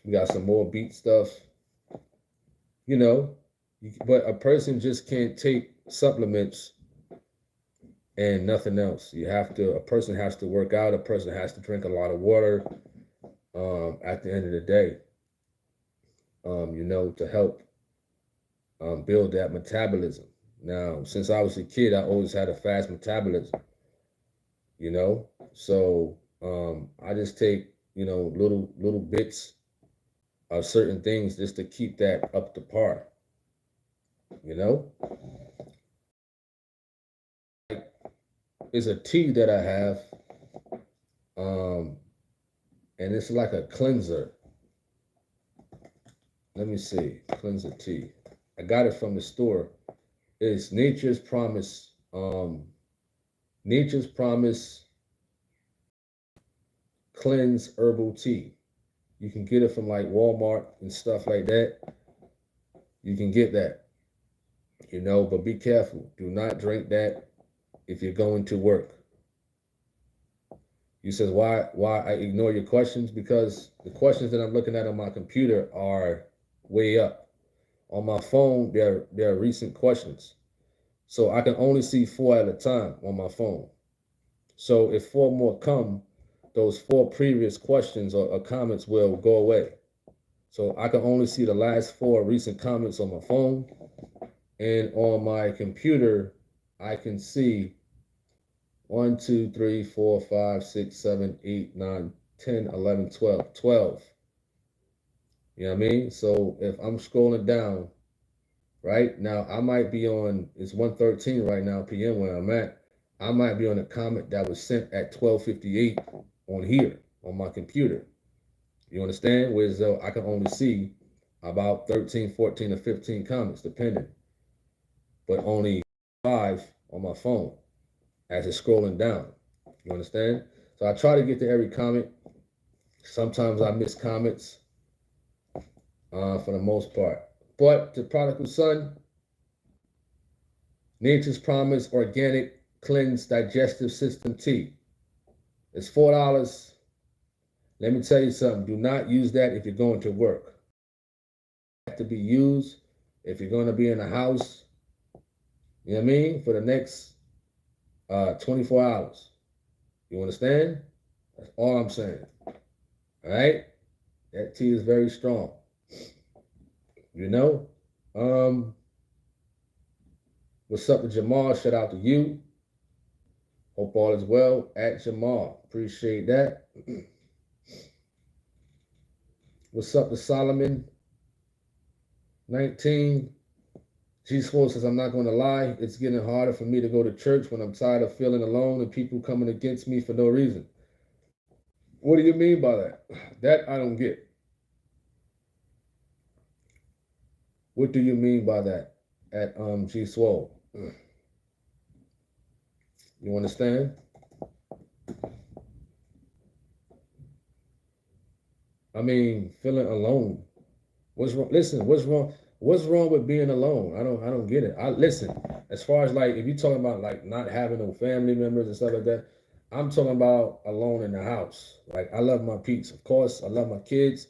We got some more beet stuff. But a person just can't take supplements and nothing else. A person has to work out. A person has to drink a lot of water. At the end of the day, to help build that metabolism. Now, since I was a kid, I always had a fast metabolism. So I just take little bits of certain things just to keep that up to par. It's a tea that I have, and it's like a cleanser. Let me see, cleanser tea. I got it from the store. It's Nature's Promise. Nature's Promise Cleanse Herbal Tea. You can get it from like Walmart and stuff like that. You can get that. But be careful. Do not drink that if you're going to work. You says why I ignore your questions? Because the questions that I'm looking at on my computer are way up. On my phone, there are recent questions. So I can only see 4 at a time on my phone. So if 4 more come, those 4 previous questions or comments will go away. So I can only see the last 4 recent comments on my phone. And on my computer, I can see 1, 2, 3, 4, 5, 6, 7, 8, 9, 10, 11, 12. 12. You know what I mean? So if I'm scrolling down, right now, I might be on, it's 1:13 right now p.m. where I'm at. I might be on a comment that was sent at 12:58 on here on my computer. You understand? Whereas though I can only see about 13, 14, or 15 comments, depending, but only 5 on my phone as it's scrolling down. You understand? So I try to get to every comment. Sometimes I miss comments for the most part. But the prodigal son, Nature's Promise Organic Cleanse Digestive System Tea. It's $4. Let me tell you something. Do not use that if you're going to work. It has to be used if you're going to be in the house, you know what I mean, for the next 24 hours. You understand? That's all I'm saying. All right? That tea is very strong. You know? What's up with Jamal? Shout out to you. Hope all is well at Jamal. Appreciate that. What's up to Solomon? 19. G-Swole says, I'm not going to lie. It's getting harder for me to go to church when I'm tired of feeling alone and people coming against me for no reason. What do you mean by that? That I don't get. What do you mean by that at G-Swole? You understand? I mean, feeling alone. What's wrong? Listen, what's wrong? What's wrong with being alone? I don't get it. I listen, as far as like if you're talking about like not having no family members and stuff like that, I'm talking about alone in the house. Like I love my peace. Of course, I love my kids.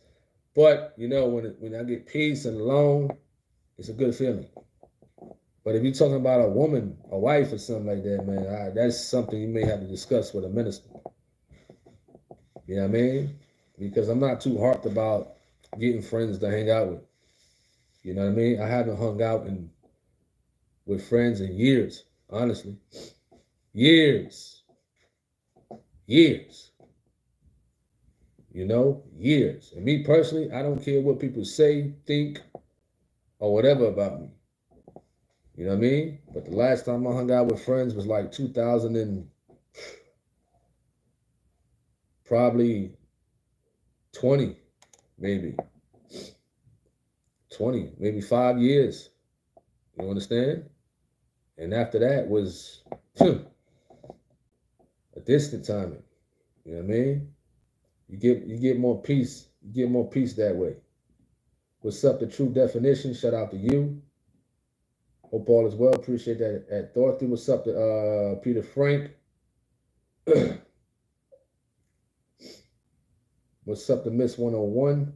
But you know, when I get peace and alone, it's a good feeling. But if you're talking about a woman, a wife or something like that, man, that's something you may have to discuss with a minister. You know what I mean? Because I'm not too harped about getting friends to hang out with. You know what I mean? I haven't hung out with friends in years, honestly. Years. Years. You know, years. And me personally, I don't care what people say, think, or whatever about me. You know what I mean? But the last time I hung out with friends was like 2000 and probably 20, maybe. 20, maybe 5 years. You understand? And after that was a distant timing. You know what I mean? You get more peace. You get more peace that way. What's up, the true definition? Shout out to you. Hope all is well. Appreciate that at Dorothy. What's up to Peter Frank? What's up to Miss 101?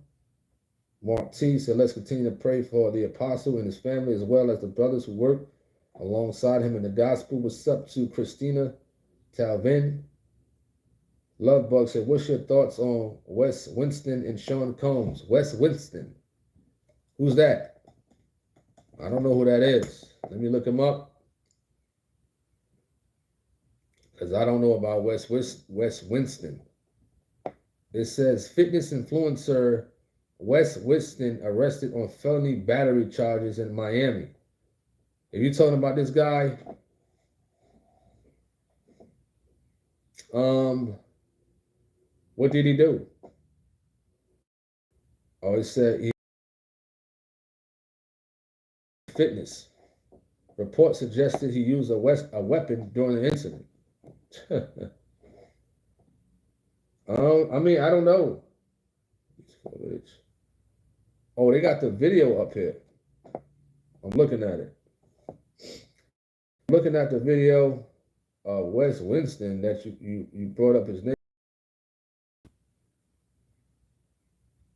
Mark T said, let's continue to pray for the apostle and his family as well as the brothers who work alongside him in the gospel. What's up to Christina Talvin? Lovebug said, what's your thoughts on Wes Winston and Sean Combs? Wes Winston. Who's that? I don't know who that is. Let me look him up. Because I don't know about Wes Winston. It says fitness influencer Wes Winston arrested on felony battery charges in Miami. If you're talking about this guy, what did he do? Oh, it said he fitness. Report suggested he used a weapon during the incident. I mean, I don't know. Oh, they got the video up here. I'm looking at it. Looking at the video of Wes Winston that you brought up his name.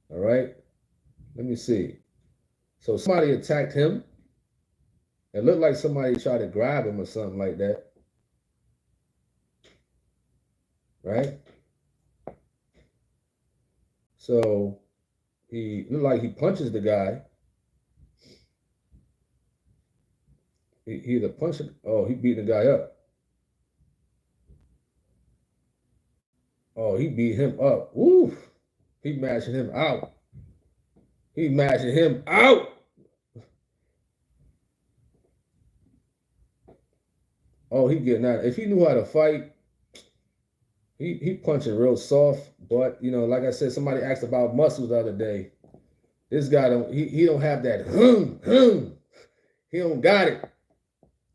All right. Let me see. So somebody attacked him. It looked like somebody tried to grab him or something like that. Right? So he looked like he punches the guy. He either punched him, oh, he beat the guy up. Oh, he beat him up. Woo! He mashing him out. He mashing him out. Oh, he getting out. If he knew how to fight, he punching real soft. But you know, like I said, somebody asked about muscles the other day. This guy he don't have that hum. He don't got it.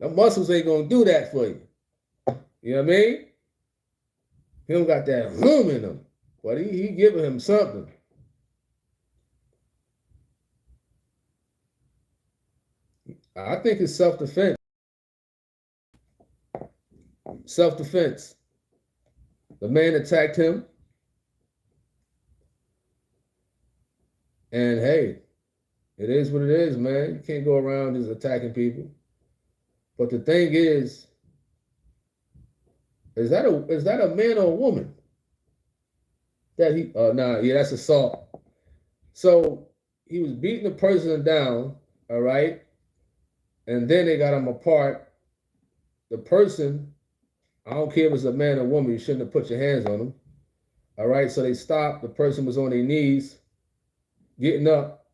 The muscles ain't gonna do that for you. You know what I mean? He don't got that hum in him. But he giving him something. I think it's self-defense. Self-defense. The man attacked him. And hey, it is what it is, man. You can't go around just attacking people. But the thing is that a man or a woman? That he yeah, that's assault. So he was beating the person down, all right? And then they got him apart. The person, I don't care if it's a man or woman, you shouldn't have put your hands on him. All right, so they stopped. The person was on their knees, getting up,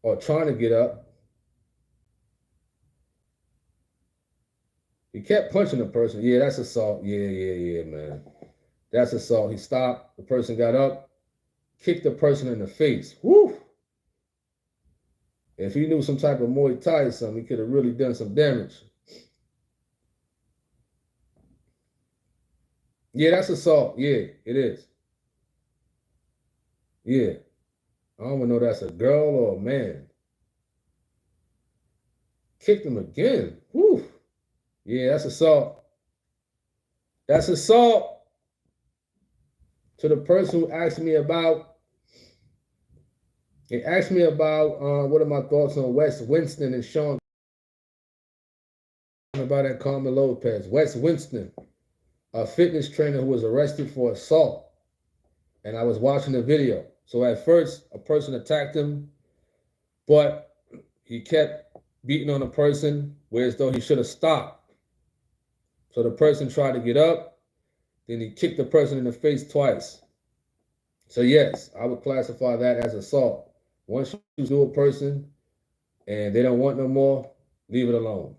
or trying to get up. He kept punching the person. Yeah, that's assault. Yeah, man. That's assault. He stopped. The person got up, kicked the person in the face. Woo! If he knew some type of Muay Thai or something, he could have really done some damage. Yeah, that's assault. Yeah, it is. Yeah. I don't know if that's a girl or a man. Kicked him again. Woo! Yeah, that's assault. That's assault. To the person who asked me about, he asked me about what are my thoughts on Wes Winston and Sean about that Carmen Lopez. Wes Winston, a fitness trainer who was arrested for assault. And I was watching the video. So at first, a person attacked him, but he kept beating on the person, whereas though he should have stopped. So the person tried to get up, then he kicked the person in the face twice. So yes, I would classify that as assault. Once you do a person and they don't want no more, leave it alone.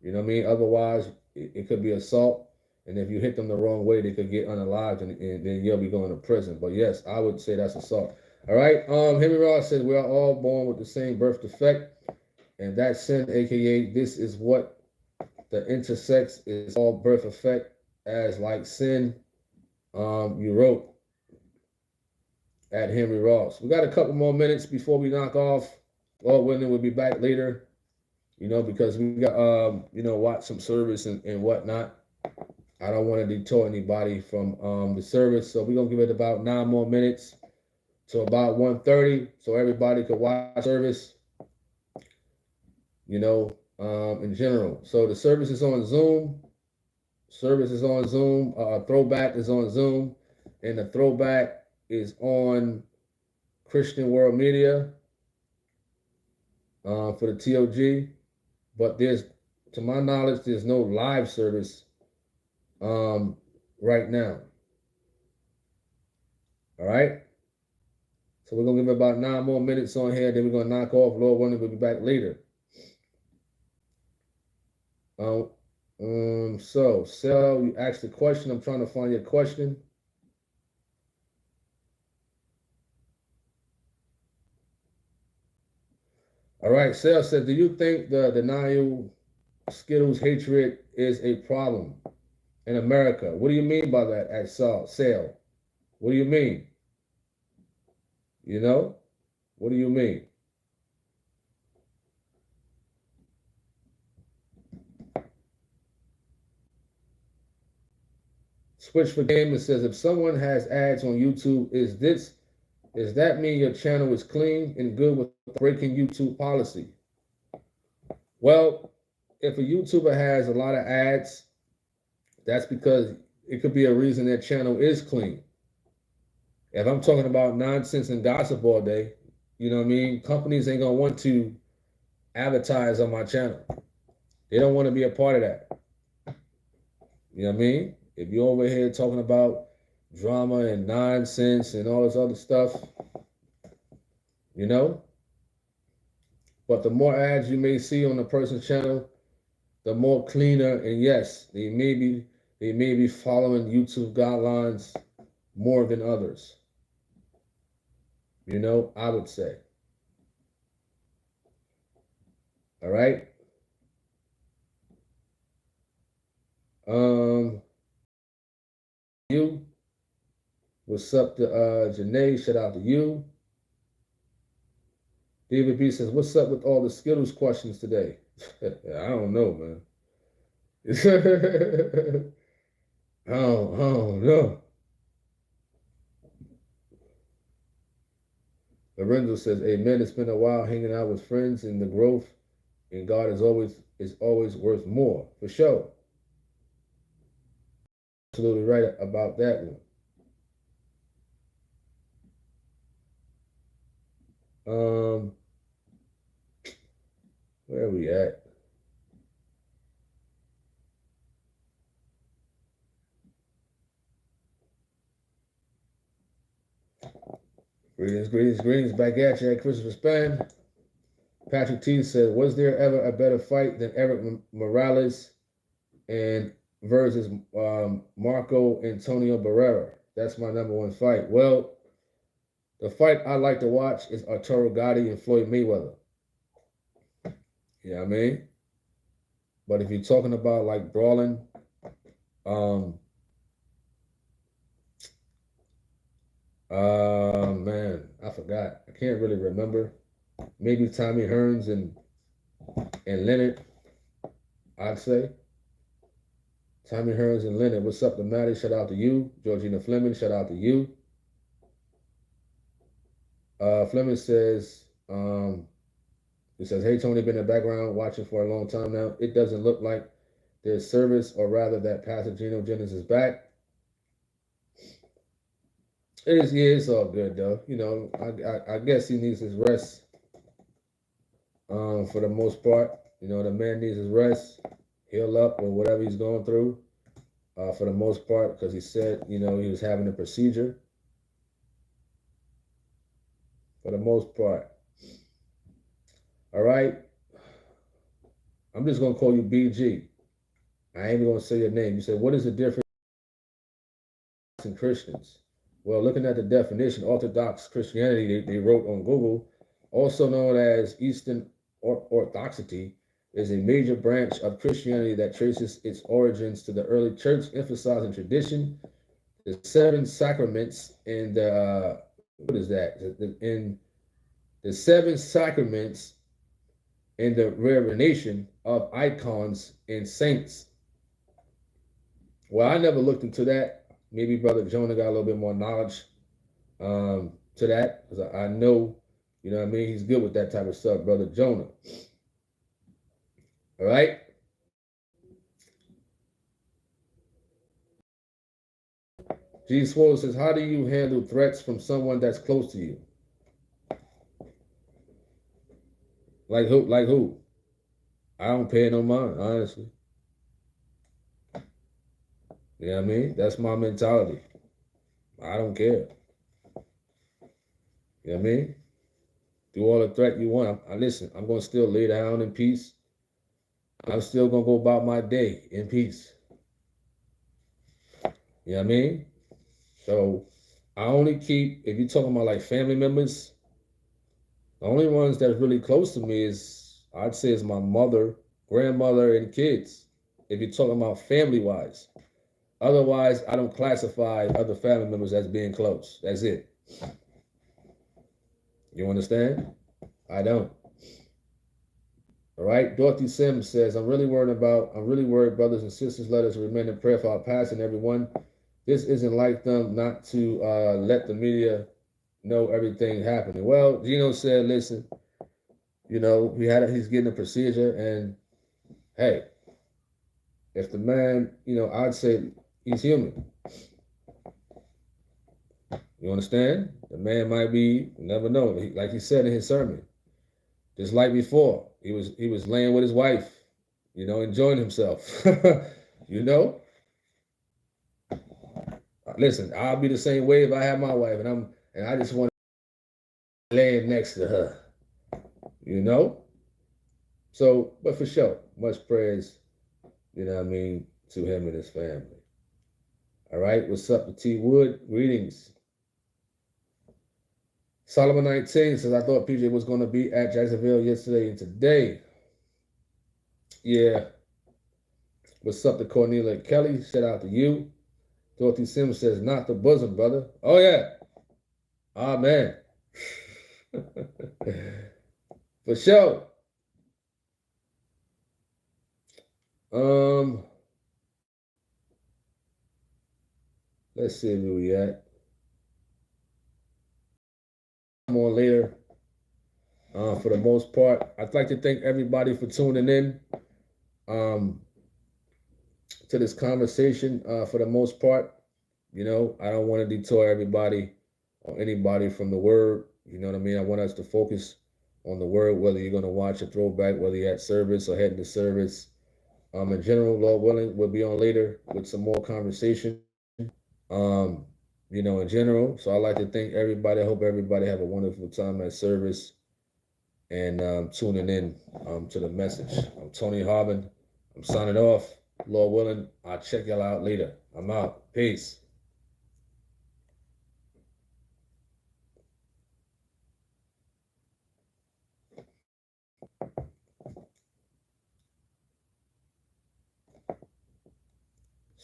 You know what I mean? Otherwise, it could be assault. And if you hit them the wrong way, they could get unalived and then you'll be going to prison. But yes, I would say that's assault. All right. Henry Ross says we are all born with the same birth defect. And that sin, aka this is what the intersex is all birth defect as like sin. You wrote at Henry Ross. We got a couple more minutes before we knock off. Lord willing, we'll be back later, you know, because we got, watch some service and whatnot. I don't want to detour anybody from the service. So we're going to give it about 9 more minutes to about 1:30 so everybody could watch service, you know, in general. So the service is on Zoom. Service is on Zoom. Throwback is on Zoom. And the throwback is on Christian World Media for the TOG. But to my knowledge, there's no live service right now. All right. So we're gonna give it about 9 more minutes on here. Then we're gonna knock off. Lord willing, we'll be back later. So Sal, you asked the question. I'm trying to find your question. All right, Sal said, do you think the denial Skittles hatred is a problem in America? What do you mean by that at Sale? What do you mean? You know? What do you mean? Switch for Gaming says, if someone has ads on YouTube, does that mean your channel is clean and good with breaking YouTube policy? Well, if a YouTuber has a lot of ads, that's because it could be a reason their channel is clean. If I'm talking about nonsense and gossip all day, you know what I mean? Companies ain't gonna want to advertise on my channel. They don't want to be a part of that. You know what I mean? If you're over here talking about drama and nonsense and all this other stuff, you know? But the more ads you may see on a person's channel, the more cleaner, and yes, they may be following YouTube guidelines more than others. You know, I would say. All right. You, what's up to Janae? Shout out to you. David B says, "What's up with all the Skittles questions today?" I don't know, man. I don't know. Lorenzo says, "Amen. It's been a while hanging out with friends, and the growth in God is always worth more, for sure." Absolutely right about that one. Where are we at? Greetings back at you at Christopher Span. Patrick T says, "Was there ever a better fight than Eric Morales and versus Marco Antonio Barrera? That's my number one fight." Well, the fight I like to watch is Arturo Gatti and Floyd Mayweather. You know what I mean? But if you're talking about like brawling, man, I forgot. I can't really remember. Maybe Tommy Hearns and Leonard, I'd say. Tommy Hearns and Leonard. What's up to Maddie? Shout out to you. Georgina Fleming, shout out to you. Fleming says, he says, "Hey, Tony, been in the background watching for a long time now. It doesn't look like there's service, or rather that Pastor Geno Jennings is back." It is, yeah, it's all good though. You know, I guess he needs his rest. For the most part, you know, the man needs his rest, heal up or whatever he's going through. For the most part, because he said, you know, he was having a procedure. For the most part. All right. I'm just gonna call you BG. I ain't even gonna say your name. You said, "What is the difference in Christians?" Well, looking at the definition, Orthodox Christianity, they wrote on Google, also known as Eastern Orthodoxy, is a major branch of Christianity that traces its origins to the early church, emphasizing tradition, the seven sacraments, and what is that? In the seven sacraments and the veneration of icons and saints. Well, I never looked into that. Maybe Brother Jonah got a little bit more knowledge to that, because I know, you know what I mean, he's good with that type of stuff, Brother Jonah. All right? G. Swole says, "How do you handle threats from someone that's close to you?" Like who? Like who? I don't pay no mind, honestly. You know what I mean? That's my mentality. I don't care. You know what I mean? Do all the threat you want. Listen, I'm going to still lay down in peace. I'm still going to go about my day in peace. You know what I mean? So I only keep, if you're talking about like family members, the only ones that's really close to me is, I'd say, is my mother, grandmother, and kids. If you're talking about family-wise. Otherwise, I don't classify other family members as being close. That's it. You understand? I don't. All right. Dorothy Sims says, I'm really worried, brothers and sisters. Let us remain in prayer for our past and everyone. This isn't like them not to let the media know everything happening. Well, Gino said, listen, you know, he's getting a procedure, and hey, if the man, you know, I'd say he's human. You understand? The man might be, you never know. Like he said in his sermon, just like before, he was laying with his wife, enjoying himself. you know, Listen, I'll be the same way if I have my wife and I just want to lay next to her. You know. So, but for sure, much praise. To him and his family. All right, what's up to T Wood? Greetings. Solomon 19 says, I thought PJ was going to be at Jacksonville yesterday and today. Yeah. What's up to Cornelia Kelly? Shout out to you. Dorothy Sims says, not the bosom, brother. Oh, yeah. Amen. For sure. Let's see where we at. More later. For the most part, I'd like to thank everybody for tuning in to this conversation. For the most part, I don't want to detour everybody or anybody from the word. You know what I mean? I want us to focus on the word, whether you're going to watch a throwback, whether you're at service or heading to service. In general, Lord willing, we'll be on later with some more conversation. In general. So I'd like to thank everybody. I hope everybody have a wonderful time at service and tuning in to the message. I'm Tony Harvin. I'm signing off. Lord willing, I'll check y'all out later. I'm out. Peace.